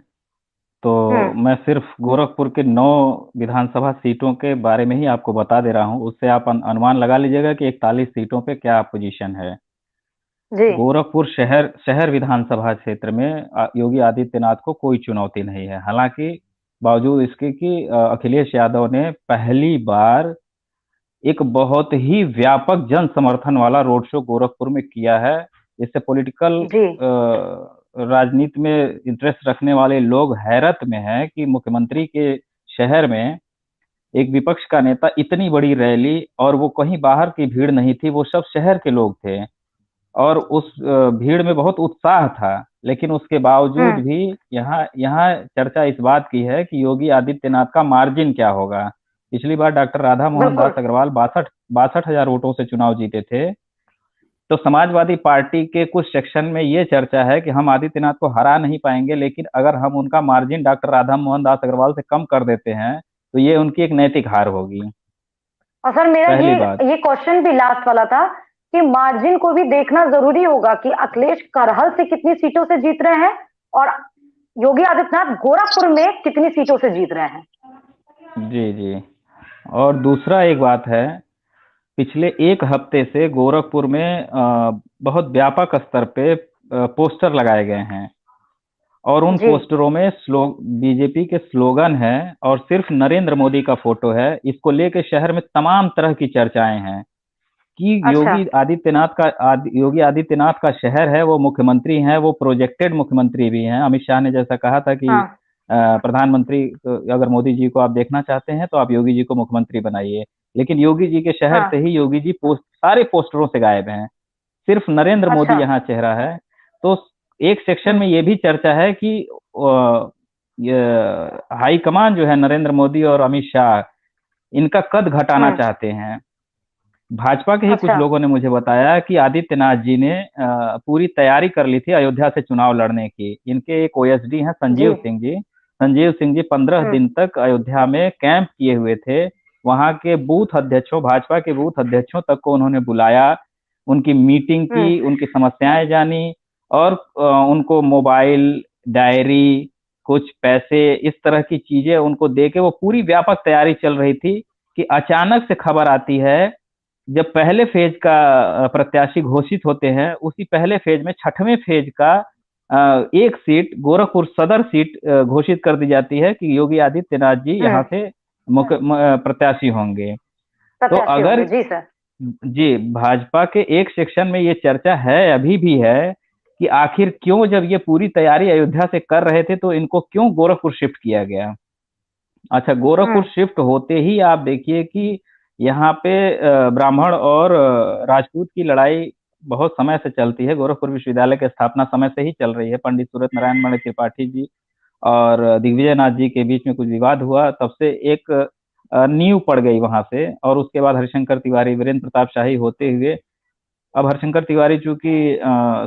तो मैं सिर्फ गोरखपुर के 9 विधानसभा सीटों के बारे में ही आपको बता दे रहा हूं, उससे आप अनुमान लगा लीजिएगा कि 41 सीटों पे क्या पोजीशन है। जी गोरखपुर शहर विधानसभा क्षेत्र में योगी आदित्यनाथ को कोई चुनौती नहीं है। हालांकि बावजूद इसके कि अखिलेश यादव ने पहली बार एक बहुत ही व्यापक जन समर्थन वाला रोड शो गोरखपुर में किया है। इससे पॉलिटिकल जी राजनीति में इंटरेस्ट रखने वाले लोग हैरत में हैं कि मुख्यमंत्री के शहर में एक विपक्ष का नेता इतनी बड़ी रैली, और वो कहीं बाहर की भीड़ नहीं थी, वो सब शहर के लोग थे, और उस भीड़ में बहुत उत्साह था, लेकिन उसके बावजूद भी यहाँ यहाँ चर्चा इस बात की है कि योगी आदित्यनाथ का मार्जिन क्या होगा। पिछली बार डॉक्टर राधा मोहन दास बिल्कुल। अग्रवाल 62,000 वोटों से चुनाव जीते थे। तो समाजवादी पार्टी के कुछ सेक्शन में ये चर्चा है कि हम आदित्यनाथ को हरा नहीं पाएंगे, लेकिन अगर हम उनका मार्जिन डॉक्टर राधा मोहन दास अग्रवाल से कम कर देते हैं तो ये उनकी एक नैतिक हार होगी। और सर मेरा पहली बात। ये क्वेश्चन भी लास्ट वाला था कि मार्जिन को भी देखना जरूरी होगा कि अखिलेश करहल से कितनी सीटों से जीत रहे हैं और योगी आदित्यनाथ गोरखपुर में कितनी सीटों से जीत रहे हैं। जी जी। और दूसरा एक बात है, पिछले एक हफ्ते से गोरखपुर में बहुत व्यापक स्तर पे पोस्टर लगाए गए हैं और उन जी। पोस्टरों में बीजेपी के स्लोगन है और सिर्फ नरेंद्र मोदी का फोटो है। इसको लेके शहर में तमाम तरह की चर्चाएं हैं कि अच्छा। योगी आदित्यनाथ का शहर है, वो मुख्यमंत्री हैं, वो प्रोजेक्टेड मुख्यमंत्री भी हैं। अमित शाह ने जैसा कहा था कि हाँ। प्रधानमंत्री अगर मोदी जी को आप देखना चाहते हैं तो आप योगी जी को मुख्यमंत्री बनाइए, लेकिन योगी जी के शहर हाँ। से ही योगी जी सारे पोस्टरों से गायब हैं, सिर्फ नरेंद्र मोदी अच्छा। यहाँ चेहरा है। तो एक सेक्शन में ये भी चर्चा है कि ये हाईकमान जो है नरेंद्र मोदी और अमित शाह, इनका कद घटाना चाहते हैं। भाजपा के ही कुछ अच्छा। लोगों ने मुझे बताया कि आदित्यनाथ जी ने पूरी तैयारी कर ली थी अयोध्या से चुनाव लड़ने की। इनके एक ओएसडी हैं जी। संजीव सिंह जी 15 हम्म। दिन तक अयोध्या में कैंप किए हुए थे। वहां के बूथ अध्यक्षों, भाजपा के बूथ अध्यक्षों तक को उन्होंने बुलाया, उनकी मीटिंग की, उनकी समस्याएं जानी और उनको मोबाइल, डायरी, कुछ पैसे, इस तरह की चीजें उनको दे के वो पूरी व्यापक तैयारी चल रही थी कि अचानक से खबर आती है। जब पहले फेज का प्रत्याशी घोषित होते हैं, उसी पहले फेज में 6वें फेज का एक सीट, गोरखपुर सदर सीट घोषित कर दी जाती है कि योगी आदित्यनाथ जी यहाँ से मुख्य प्रत्याशी होंगे। तो प्रत्याशी अगर होंगे। जी सर। जी, भाजपा के एक सेक्शन में ये चर्चा है, अभी भी है, कि आखिर क्यों जब ये पूरी तैयारी अयोध्या से कर रहे थे तो इनको क्यों गोरखपुर शिफ्ट किया गया। अच्छा, गोरखपुर शिफ्ट होते ही आप देखिए कि यहाँ पे ब्राह्मण और राजपूत की लड़ाई बहुत समय से चलती है। गोरखपुर विश्वविद्यालय की स्थापना समय से ही चल रही है। पंडित सूरत नारायण मणि त्रिपाठी जी और दिग्विजय नाथ जी के बीच में कुछ विवाद हुआ, तब से एक नींव पड़ गई वहां से। और उसके बाद हरिशंकर तिवारी, वीरेंद्र प्रताप शाही होते हुए, अब हरिशंकर तिवारी चूंकि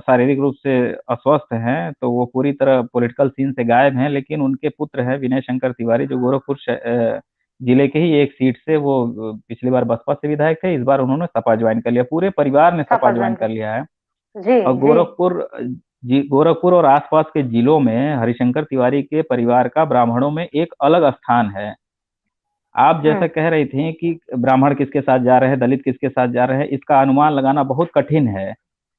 शारीरिक रूप से अस्वस्थ हैं तो वो पूरी तरह पॉलिटिकल सीन से गायब हैं, लेकिन उनके पुत्र हैं विनय शंकर तिवारी, जो गोरखपुर जिले के ही एक सीट से वो पिछली बार बसपा से विधायक थे, इस बार उन्होंने सपा ज्वाइन कर लिया, पूरे परिवार ने सपा ज्वाइन कर लिया है। जी। और जी। गोरखपुर और आसपास के जिलों में हरिशंकर तिवारी के परिवार का ब्राह्मणों में एक अलग स्थान है। आप जैसा कह रही थी कि ब्राह्मण किसके साथ जा रहे हैं, दलित किसके साथ जा रहे हैं, इसका अनुमान लगाना बहुत कठिन है।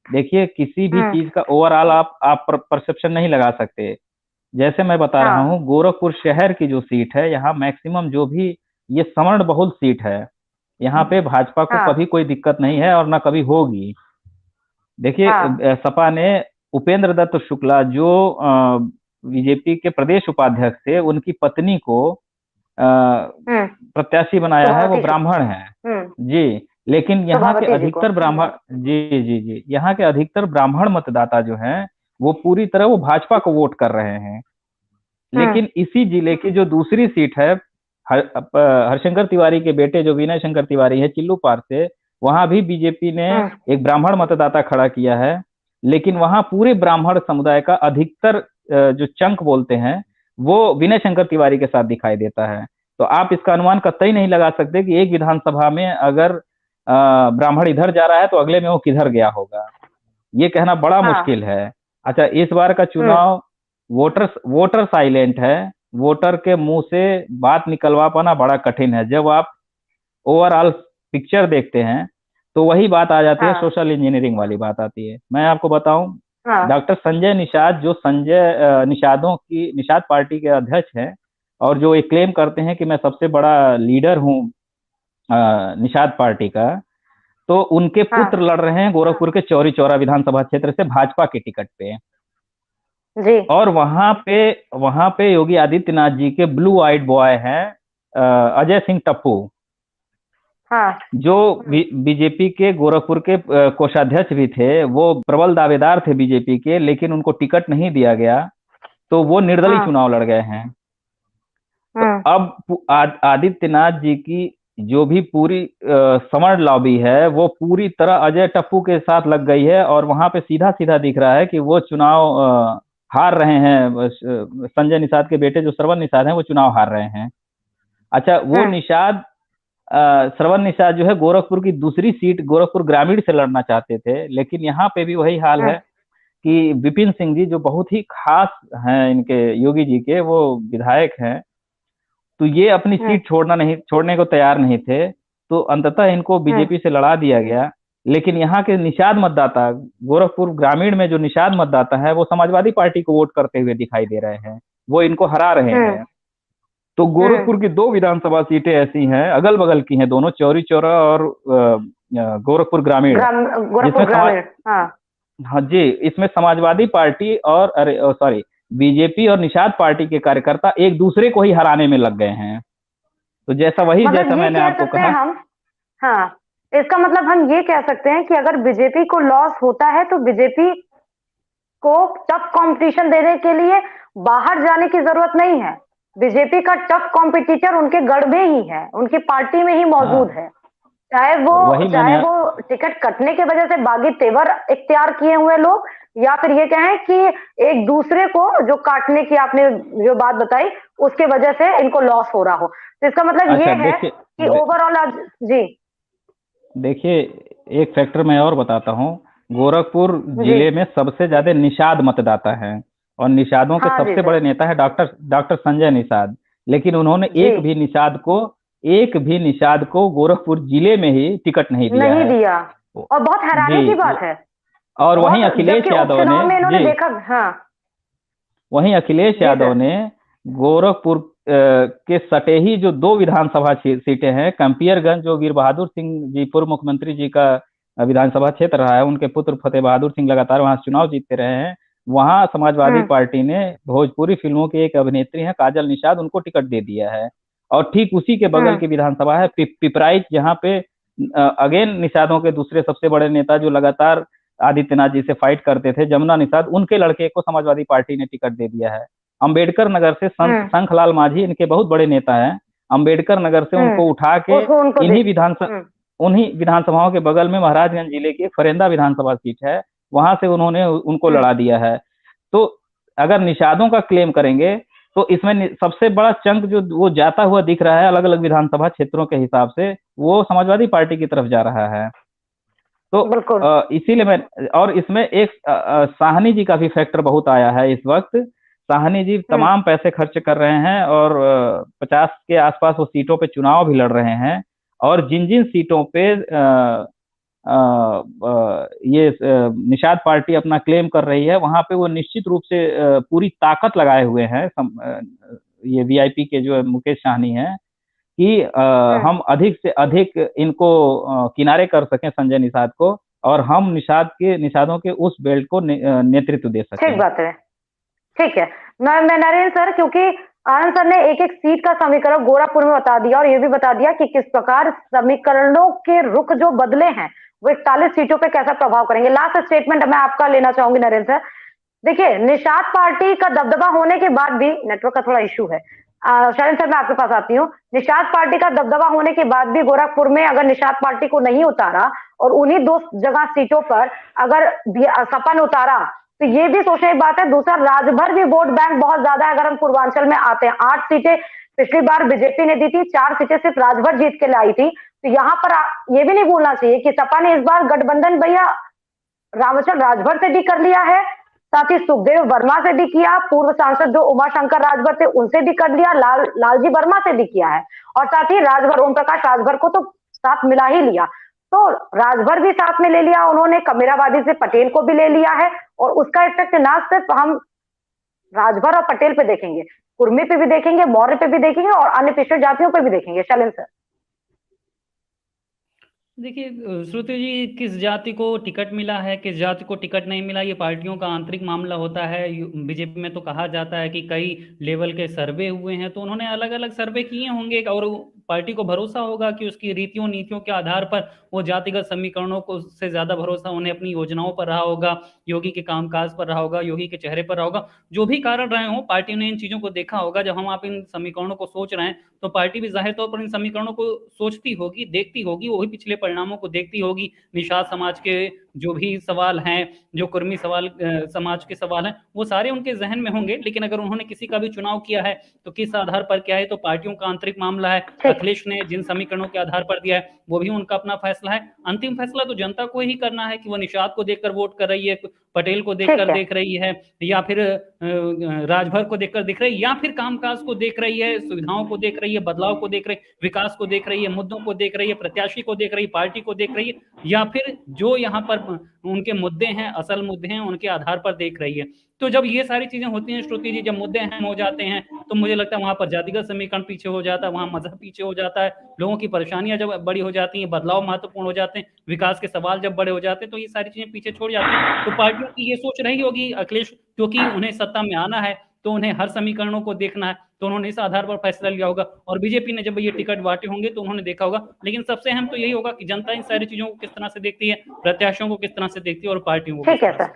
देखिए, किसी भी चीज का ओवरऑल आप परसेप्शन नहीं लगा सकते। जैसे मैं बता रहा हूँ, गोरखपुर शहर की जो सीट है, यहाँ मैक्सिमम जो भी ये सवर्ण बहुल सीट है, यहाँ पे भाजपा को कभी कोई दिक्कत नहीं है और ना कभी होगी। देखिए, सपा ने उपेंद्र दत्त शुक्ला जो बीजेपी के प्रदेश उपाध्यक्ष थे, उनकी पत्नी को प्रत्याशी बनाया है, वो ब्राह्मण है। जी, लेकिन यहाँ के अधिकतर ब्राह्मण, जी, यहाँ के अधिकतर ब्राह्मण मतदाता जो हैं वो पूरी तरह वो भाजपा को वोट कर रहे हैं। लेकिन इसी जिले की जो दूसरी सीट है, हरिशंकर तिवारी के बेटे जो विनय शंकर तिवारी है चिल्लूपार से, वहां भी बीजेपी ने एक ब्राह्मण मतदाता खड़ा किया है, लेकिन वहां पूरे ब्राह्मण समुदाय का अधिकतर जो चंक बोलते हैं वो विनय शंकर तिवारी के साथ दिखाई देता है। तो आप इसका अनुमान कतई नहीं लगा सकते कि एक विधानसभा में अगर ब्राह्मण इधर जा रहा है तो अगले में वो किधर गया होगा, ये कहना बड़ा मुश्किल है। अच्छा, इस बार का चुनाव वोटर साइलेंट है, वोटर के मुंह से बात निकलवा पाना बड़ा कठिन है। जब आप ओवरऑल पिक्चर देखते हैं तो वही बात आ जाती है, सोशल इंजीनियरिंग वाली बात आती है। मैं आपको बताऊं, डॉक्टर संजय निषाद, जो निषाद पार्टी के अध्यक्ष हैं और जो ये क्लेम करते हैं कि मैं सबसे बड़ा लीडर हूं निषाद पार्टी का, तो उनके पुत्र लड़ रहे हैं गोरखपुर के चौरी चौरा विधानसभा क्षेत्र से भाजपा के टिकट पे जी। और वहां पे योगी आदित्यनाथ जी के ब्लू आइड बॉय हैं अजय सिंह टप्पू। हाँ जो बीजेपी के गोरखपुर के कोषाध्यक्ष भी थे, वो प्रबल दावेदार थे बीजेपी के, लेकिन उनको टिकट नहीं दिया गया, तो वो निर्दलीय हाँ चुनाव लड़ गए हैं। तो हाँ अब आदित्यनाथ जी की जो भी पूरी सवर्ण लॉबी है, वो पूरी तरह अजय टप्पू के साथ लग गई है, और वहां पे सीधा सीधा दिख रहा है कि वो चुनाव हार रहे हैं। संजय निषाद के बेटे जो श्रवण निषाद हैं, वो चुनाव हार रहे हैं। अच्छा, वो निषाद श्रवण निषाद जो है गोरखपुर की दूसरी सीट गोरखपुर ग्रामीण से लड़ना चाहते थे, लेकिन यहाँ पे भी वही हाल है कि विपिन सिंह जी जो बहुत ही खास हैं इनके योगी जी के, वो विधायक हैं, तो ये अपनी सीट छोड़ने को तैयार नहीं थे, तो अंततः इनको बीजेपी से लड़ा दिया गया। लेकिन यहाँ के निषाद मतदाता, गोरखपुर ग्रामीण में जो निषाद मतदाता है, वो समाजवादी पार्टी को वोट करते हुए दिखाई दे रहे हैं, वो इनको हरा रहे हैं। तो गोरखपुर की 2 विधानसभा सीटें ऐसी हैं, अगल बगल की हैं दोनों, चौरी चौरा और गोरखपुर ग्रामीण, हाँ जी, इसमें समाजवादी पार्टी और सॉरी बीजेपी और निषाद पार्टी के कार्यकर्ता एक दूसरे को ही हराने में लग गए हैं। तो जैसा मैंने आपको कहा, हाँ, इसका मतलब हम ये कह सकते हैं कि अगर बीजेपी को लॉस होता है तो बीजेपी को टफ कंपटीशन देने के लिए बाहर जाने की जरूरत नहीं है। बीजेपी का टफ कॉम्पिटिटर उनके गढ़ में ही है, उनकी पार्टी में ही मौजूद है। चाहे वो टिकट कटने की वजह से बागी तेवर इख्तियार किए हुए लोग, या फिर ये कहें कि एक दूसरे को जो काटने की आपने जो बात बताई उसके वजह से इनको लॉस हो रहा हो। तो इसका मतलब ये है कि ओवरऑल जी देखिए, एक फैक्टर मैं और बताता हूँ। गोरखपुर जिले में सबसे ज्यादा निषाद मतदाता हैं, और निषादों के सबसे बड़े नेता है डॉक्टर संजय निषाद, लेकिन उन्होंने एक भी निषाद को गोरखपुर जिले में ही टिकट नहीं दिया। और बहुत हैरानी की बात है। और वहीं अखिलेश यादव ने अखिलेश यादव ने गोरखपुर के सटे ही जो 2 विधानसभा सीटें हैं, कंपियरगंज जो वीर बहादुर सिंह जी पूर्व मुख्यमंत्री जी का विधानसभा क्षेत्र रहा है, उनके पुत्र फतेह बहादुर सिंह लगातार वहां चुनाव जीतते रहे हैं, वहां समाजवादी पार्टी ने भोजपुरी फिल्मों की एक अभिनेत्री है काजल निषाद, उनको टिकट दे दिया है। और ठीक उसी के बगल की विधानसभा है पिपराइच, जहाँ पे अगेन निषादों के दूसरे सबसे बड़े नेता जो लगातार आदित्यनाथ जी से फाइट करते थे, जमुना निषाद, उनके लड़के को समाजवादी पार्टी ने टिकट दे दिया है। अम्बेडकर नगर से शंखलाल माझी इनके बहुत बड़े नेता हैं, अम्बेडकर नगर से उनको उठा के उन्हीं विधानसभाओं के बगल में महाराजगंज जिले की फरेंदा विधानसभा सीट है, वहां से उन्होंने उनको लड़ा दिया है। तो अगर निषादों का क्लेम करेंगे तो इसमें सबसे बड़ा चंक जो वो जाता हुआ दिख रहा है अलग अलग विधानसभा क्षेत्रों के हिसाब से, वो समाजवादी पार्टी की तरफ जा रहा है। तो इसीलिए मैं, और इसमें एक साहनी जी का भी फैक्टर बहुत आया है इस वक्त। साहनी जी तमाम पैसे खर्च कर रहे हैं, और 50 के आसपास वो सीटों पे चुनाव भी लड़ रहे हैं, और जिन जिन सीटों पे ये निषाद पार्टी अपना क्लेम कर रही है, वहां पे वो निश्चित रूप से पूरी ताकत लगाए हुए हैं। ये वीआईपी के जो मुकेश साहनी हैं कि हम अधिक से अधिक इनको किनारे कर सकें, संजय निषाद को, और हम निषादों के उस बेल्ट को नेतृत्व दे सकें। ठीक बात है, ठीक है। मैं नरेंद्र सर, क्योंकि आनंद सर ने एक एक सीट का समीकरण गोरखपुर में बता दिया, और ये भी बता दिया कि किस प्रकार समीकरणों के रुख जो बदले हैं वो 41 सीटों पे कैसा प्रभाव करेंगे। लास्ट स्टेटमेंट मैं आपका लेना चाहूंगी नरेंद्र सर। देखिए, निषाद पार्टी का दबदबा होने के बाद भी, नेटवर्क का थोड़ा इश्यू है, शरण सर मैं आपके पास आती हूँ। निषाद पार्टी का दबदबा होने के बाद भी गोरखपुर में अगर निषाद पार्टी को नहीं उतारा और उन्हीं 2 जगह सीटों पर अगर सपा ने उतारा, तो ये भी सोचने की बात है। दूसरा, राजभर भी वोट बैंक बहुत ज्यादा है। अगर हम पूर्वांचल में आते हैं, 8 सीटें पिछली बार बीजेपी ने दी थी, 4 सीटें सिर्फ राजभर जीत के लाई थी। तो यहाँ पर ये भी नहीं भूलना चाहिए कि सपा ने इस बार गठबंधन भैया रामचल राजभर से भी कर लिया है, साथ ही सुखदेव वर्मा से भी किया, पूर्व सांसद जो उमाशंकर राजभर थे उनसे भी कर लिया, लालजी वर्मा से भी किया है, और साथ ही राजभर ओम प्रकाश राजभर को तो साथ मिला ही लिया। तो राजभर भी साथ में ले लिया उन्होंने, कमेराबादी से पटेल को भी ले लिया है, और उसका इफेक्ट ना सिर्फ हम राजभर और पटेल पे देखेंगे, कुर्मी पे भी देखेंगे, मौर्य पे भी देखेंगे, और अन्य पिछड़ जातियों पे भी देखेंगे। शैलेंद्र सर। देखिए श्रुति जी, किस जाति को टिकट मिला है, किस जाति को टिकट नहीं मिला, ये पार्टियों का आंतरिक मामला होता है। बीजेपी में तो कहा जाता है कि कई लेवल के सर्वे हुए हैं, तो उन्होंने अलग अलग सर्वे किए होंगे और पार्टी को भरोसा होगा कि उसकी रीतियों नीतियों के आधार पर वो जातिगत समीकरणों को से ज्यादा भरोसा उन्हें अपनी योजनाओं पर रहा होगा, योगी के कामकाज पर रहा होगा, योगी के चेहरे पर रहा होगा। जो भी कारण रहे हों, पार्टी ने इन चीजों को देखा होगा। जब हम आप इन समीकरणों को सोच रहे हैं तो पार्टी भी जाहिर तौर पर इन समीकरणों को सोचती होगी, देखती होगी, वही पिछले परिणामों को देखती होगी। निषाद समाज के जो भी सवाल हैं, जो कुर्मी समाज के सवाल हैं, वो सारे उनके जहन में होंगे। लेकिन अगर उन्होंने किसी का भी चुनाव किया है तो किस आधार पर क्या है, तो पार्टियों का आंतरिक मामला है। अखिलेश ने जिन समीकरणों के आधार पर दिया है वो भी उनका अपना फैसला है। अंतिम फैसला तो जनता को ही करना है कि वो निषाद को देखकर वोट कर रही है, पटेल को देखकर देख रही है, या फिर राजभर को देखकर देख रही है, या फिर कामकाज को देख रही है, सुविधाओं को देख रही है, बदलाव को देख रही है, विकास को देख रही है, मुद्दों को देख रही है, प्रत्याशी को देख रही है, पार्टी को देख रही है, या फिर जो यहाँ पर उनके मुद्दे हैं, असल मुद्दे हैं, उनके आधार पर देख रही है। तो जब ये सारी चीजें होती हैं श्रुति जी, जब मुद्दे अहम हो जाते हैं तो मुझे लगता है वहां पर जातिगत समीकरण पीछे हो जाता है, वहां मजहब पीछे हो जाता है, लोगों की परेशानियां जब बड़ी हो जाती हैं, बदलाव महत्वपूर्ण हो जाते हैं, विकास के सवाल जब बड़े हो जाते हैं, तो ये सारी चीजें पीछे छोड़ जाती हैं। तो पार्टियों की ये सोच रही होगी अखिलेश, क्योंकि उन्हें सत्ता में आना है तो उन्हें हर समीकरणों को देखना है, तो उन्होंने इस आधार पर फैसला लिया होगा। और बीजेपी ने जब ये टिकट बांटे होंगे तो उन्होंने देखा होगा। लेकिन सबसे अहम तो यही होगा कि जनता इन सारी चीजों को किस तरह से देखती है, प्रत्याशियों को किस तरह से देखती है और पार्टियों को। ठीक है सर,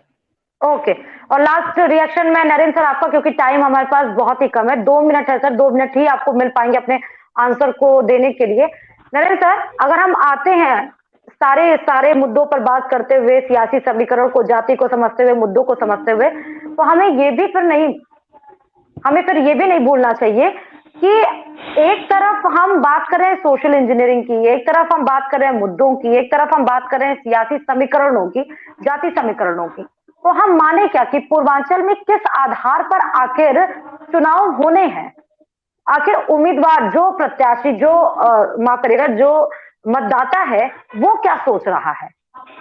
ओके। और लास्ट रिएक्शन में नरेंद्र सर आपका, क्योंकि टाइम हमारे पास बहुत ही कम है, 2 मिनट है सर, 2 मिनट ही आपको मिल पाएंगे अपने आंसर को देने के लिए। नरेंद्र सर, अगर हम आते हैं सारे मुद्दों पर बात करते हुए, सियासी समीकरण को, जाति को समझते हुए, मुद्दों को समझते हुए, तो हमें ये भी नहीं भूलना चाहिए कि एक तरफ हम बात कर रहे हैं सोशल इंजीनियरिंग की, एक तरफ हम बात कर रहे हैं मुद्दों की, एक तरफ हम बात कर रहे हैं सियासी समीकरणों की, जाति समीकरणों की। तो हम माने क्या कि पूर्वांचल में किस आधार पर आखिर चुनाव होने हैं? आखिर उम्मीदवार, जो प्रत्याशी, जो माफ करिएगा, जो मतदाता है, वो क्या सोच रहा है?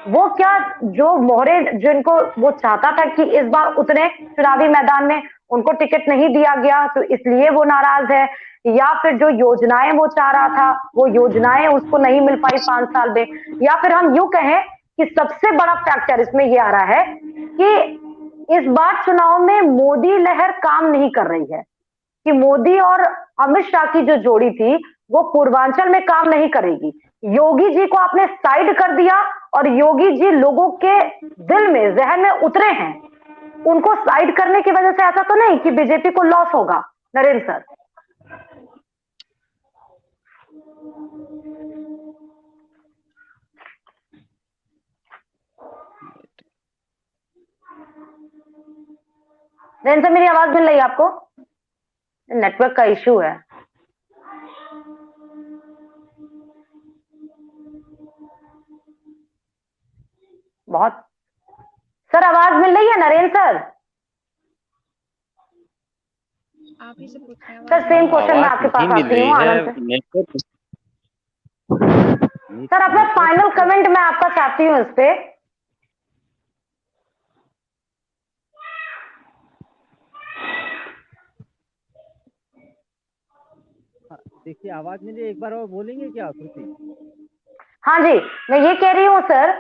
वो क्या, जो मोहरे जिनको वो चाहता था कि इस बार उतने चुनावी मैदान में उनको टिकट नहीं दिया गया तो इसलिए वो नाराज है, या फिर जो योजनाएं वो चाह रहा था वो योजनाएं उसको नहीं मिल पाई 5 साल में, या फिर हम यूं कहें कि सबसे बड़ा फैक्टर इसमें ये आ रहा है कि इस बार चुनाव में मोदी लहर काम नहीं कर रही है, कि मोदी और अमित शाह की जो जोड़ी थी वो पूर्वांचल में काम नहीं करेगी। योगी जी को आपने साइड कर दिया और योगी जी लोगों के दिल में, जहन में उतरे हैं। उनको साइड करने की वजह से ऐसा तो नहीं कि बीजेपी को लॉस होगा? नरेंद्र सर, नरेंद्र सर, मेरी आवाज मिल रही है आपको? नेटवर्क का इश्यू है। बहुत सर, आवाज मिल रही है नरेंद्र सर? आप ही से पूछ रहे हैं सर, सेम क्वेश्चन मैं आपके पास आती हूँ आनंद सर। अपना फाइनल कमेंट मैं आपका चाहती हूँ इस पे। देखिए, आवाज मेरी एक बार और बोलेंगे क्या श्रुति? हाँ जी, मैं ये कह रही हूँ सर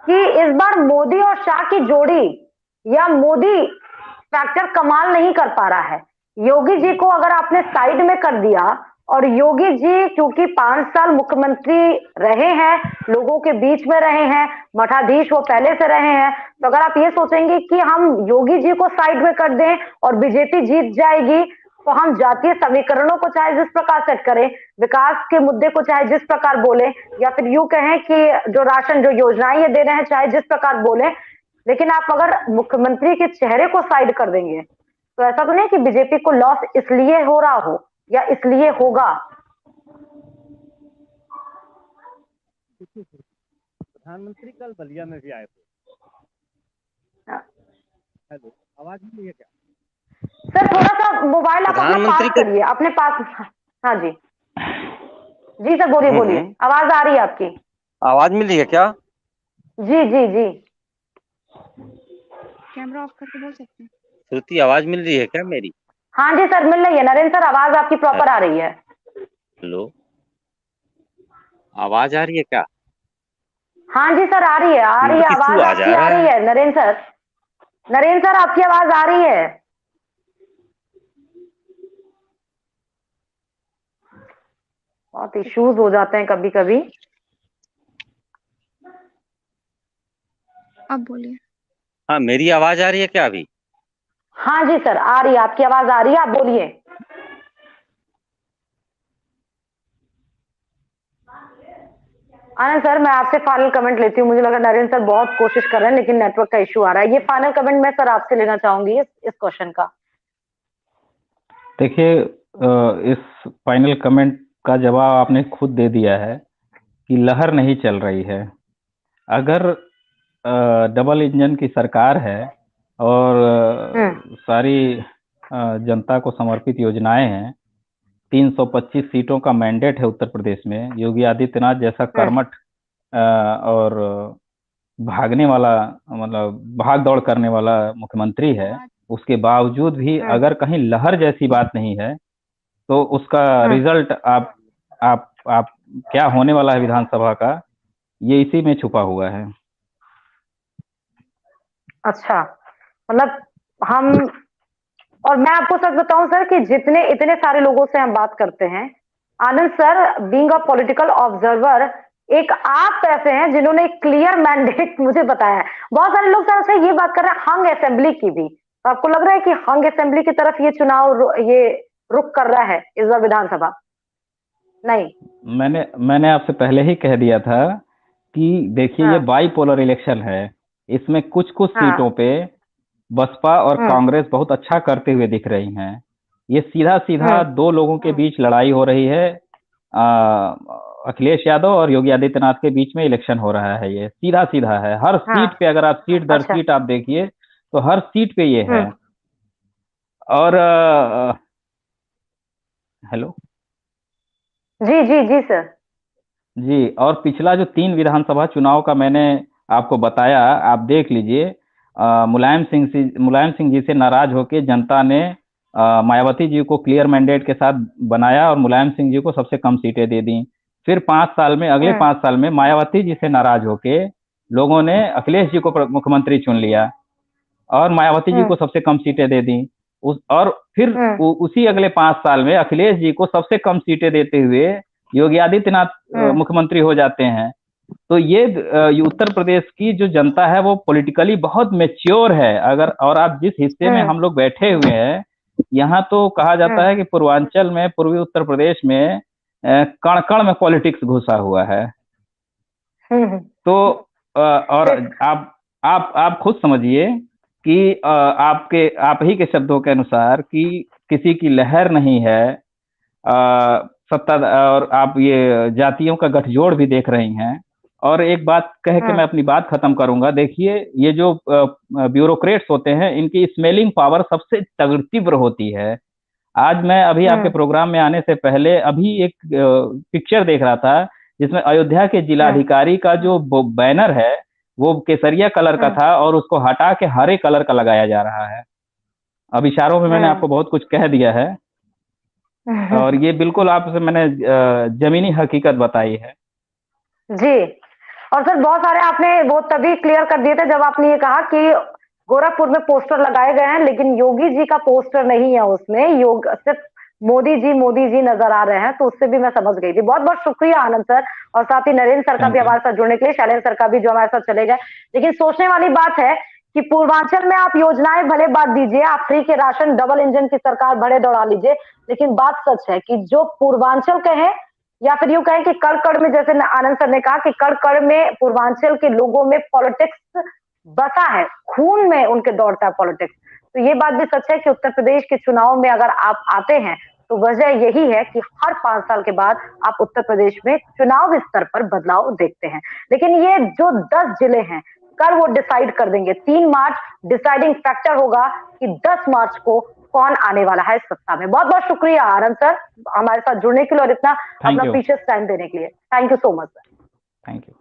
कि इस बार मोदी और शाह की जोड़ी, या मोदी फैक्टर कमाल नहीं कर पा रहा है। योगी जी को अगर आपने साइड में कर दिया, और योगी जी क्योंकि 5 साल मुख्यमंत्री रहे हैं, लोगों के बीच में रहे हैं, मठाधीश वो पहले से रहे हैं, तो अगर आप ये सोचेंगे कि हम योगी जी को साइड में कर दें और बीजेपी जीत जाएगी, तो हम जातीय समीकरणों को चाहे जिस प्रकार सेट करें, विकास के मुद्दे को चाहे जिस प्रकार बोले, या फिर यूं कहें कि जो राशन, जो योजनाएं ये दे रहे हैं, चाहे जिस प्रकार बोले, लेकिन आप अगर मुख्यमंत्री के चेहरे को साइड कर देंगे तो ऐसा तो नहीं कि बीजेपी को लॉस इसलिए हो रहा हो या इसलिए होगा? प्रधानमंत्री कल बलिया में भी आए थे। हेलो, आवाज नहीं है क्या सर? थोड़ा सा मोबाइल आप अपने पास करिए, अपने पास। हाँ जी, जी सर, बोलिए बोलिए, आवाज आ रही है आपकी। आवाज मिल रही है क्या? जी जी जी, कैमरा ऑफ करके बोल सकते हैं। श्रुति, आवाज मिल रही है क्या मेरी? हाँ जी सर, मिल रही है। नरेंद्र सर, आवाज आपकी प्रॉपर आ रही है। हेलो, आवाज आ रही है क्या? हाँ जी सर, आ रही है नेटवर्क इशू आवाज आ आपकी जा आ रहा रही है। है नरेंद्र सर आपकी आवाज आ रही है। बहुत इश्यूज हो जाते हैं कभी कभी। अब बोलिए। हाँ, मेरी आवाज आ रही है क्या अभी? हाँ जी सर, आ रही है, आपकी आवाज आ रही है, आप बोलिए। आनंद सर, मैं आपसे फाइनल कमेंट लेती हूँ। मुझे लगा नरेंद्र सर बहुत कोशिश कर रहे हैं लेकिन नेटवर्क का इशू आ रहा है। ये फाइनल कमेंट मैं सर आपसे लेना चाहूंगी इस क्वेश्चन का। देखिए, इस फाइनल कमेंट का जवाब आपने खुद दे दिया है कि लहर नहीं चल रही है। अगर डबल इंजन की सरकार है और सारी जनता को समर्पित योजनाएं हैं, 325 सीटों का मैंडेट है उत्तर प्रदेश में, योगी आदित्यनाथ जैसा कर्मठ और भागने वाला, मतलब भाग दौड़ करने वाला मुख्यमंत्री है, उसके बावजूद भी अगर कहीं लहर जैसी बात नहीं है तो उसका रिजल्ट आप क्या होने वाला है विधानसभा का, ये इसी में छुपा हुआ है। अच्छा, मतलब हम, और मैं आपको सच बताऊं सर कि जितने इतने सारे लोगों से हम बात करते हैं, Anand sir being a political observer, एक आप ऐसे हैं जिन्होंने एक क्लियर मैंडेट मुझे बताया है। बहुत सारे लोग सर से ये बात कर रहे हैं हंग असेंबली की भी, तो आपको लग रहा है कि हंग असेंबली की तरफ ये चुनाव ये रुख कर रहा है इस बार विधानसभा? नहीं, मैंने आपसे पहले ही कह दिया था कि देखिए, ये बाईपोलर इलेक्शन है। इसमें कुछ कुछ सीटों पे बसपा और कांग्रेस बहुत अच्छा करते हुए दिख रही हैं। ये सीधा सीधा दो लोगों के बीच लड़ाई हो रही है। अखिलेश यादव और योगी आदित्यनाथ के बीच में इलेक्शन हो रहा है। ये सीधा सीधा है, हर सीट पे अगर आप सीट दर सीट आप देखिए तो हर सीट पे ये है। और हेलो जी जी जी सर। जी, और पिछला जो 3 विधानसभा चुनाव का मैंने आपको बताया, आप देख लीजिए। मुलायम सिंह जी से नाराज होकर जनता ने मायावती जी को क्लियर मैंडेट के साथ बनाया और मुलायम सिंह जी को सबसे कम सीटें दे दी। फिर 5 साल में, अगले 5 साल में मायावती जी से नाराज होके लोगों ने अखिलेश जी को मुख्यमंत्री चुन लिया और मायावती जी को सबसे कम सीटें दे दी। और फिर उसी अगले 5 साल में अखिलेश जी को सबसे कम सीटें देते हुए योगी आदित्यनाथ मुख्यमंत्री हो जाते हैं। तो ये उत्तर प्रदेश की जो जनता है वो पॉलिटिकली बहुत मैच्योर है। अगर और आप जिस हिस्से में हम लोग बैठे हुए हैं, यहाँ तो कहा जाता है कि पूर्वांचल में, पूर्वी उत्तर प्रदेश में कण कण में पॉलिटिक्स घुसा हुआ है। तो और आप खुद समझिए कि आप ही के शब्दों के अनुसार कि किसी की लहर नहीं है सत्ता, और आप ये जातियों का गठजोड़ भी देख रही हैं। और एक बात कह के मैं अपनी बात खत्म करूंगा। देखिए, ये जो ब्यूरोक्रेट्स होते हैं, इनकी स्मेलिंग पावर सबसे तीव्र होती है। आज मैं अभी आपके प्रोग्राम में आने से पहले अभी एक पिक्चर देख रहा था जिसमें अयोध्या के जिलाधिकारी का जो बैनर है वो केसरिया कलर का था और उसको हटा के हरे कलर का लगाया जा रहा है। अब इशारों में मैंने आपको बहुत कुछ कह दिया है और ये बिल्कुल आपसे मैंने जमीनी हकीकत बताई है। जी, और सर बहुत सारे आपने वो तभी क्लियर कर दिए थे जब आपने ये कहा कि गोरखपुर में पोस्टर लगाए गए हैं लेकिन योगी जी का पोस्टर नहीं है उसमें, सिर्फ मोदी जी नजर आ रहे हैं। तो उससे भी मैं समझ गई थी। बहुत बहुत शुक्रिया आनंद सर, और साथ ही नरेंद्र सर का भी हमारे साथ जुड़ने के लिए, शैलेंद्र सर का भी जो हमारे साथ चले गए। लेकिन सोचने वाली बात है कि पूर्वांचल में आप योजनाएं भले बात दीजिए, आप फ्री के राशन, डबल इंजन की सरकार भले दौड़ा लीजिए, लेकिन बात सच है कि जो पूर्वांचल के हैं, या फिर यूं कहें कि कड़ में, जैसे आनंद सर ने कहा कि कड़ में पूर्वांचल के लोगों में पॉलिटिक्स बसा है, खून में उनके दौड़ता है पॉलिटिक्स। तो ये बात भी सच है कि उत्तर प्रदेश के चुनाव में अगर आप आते हैं तो वजह यही है कि हर 5 साल के बाद आप उत्तर प्रदेश में चुनाव स्तर पर बदलाव देखते हैं। लेकिन ये जो 10 जिले हैं, कल वो डिसाइड कर देंगे। 3 मार्च डिसाइडिंग फैक्टर होगा कि 10 मार्च को कौन आने वाला है सत्ता में। बहुत बहुत शुक्रिया आनंद सर हमारे साथ जुड़ने के लिए और इतना अपना प्रीशियस टाइम देने के लिए। Thank you so much sir. Thank you.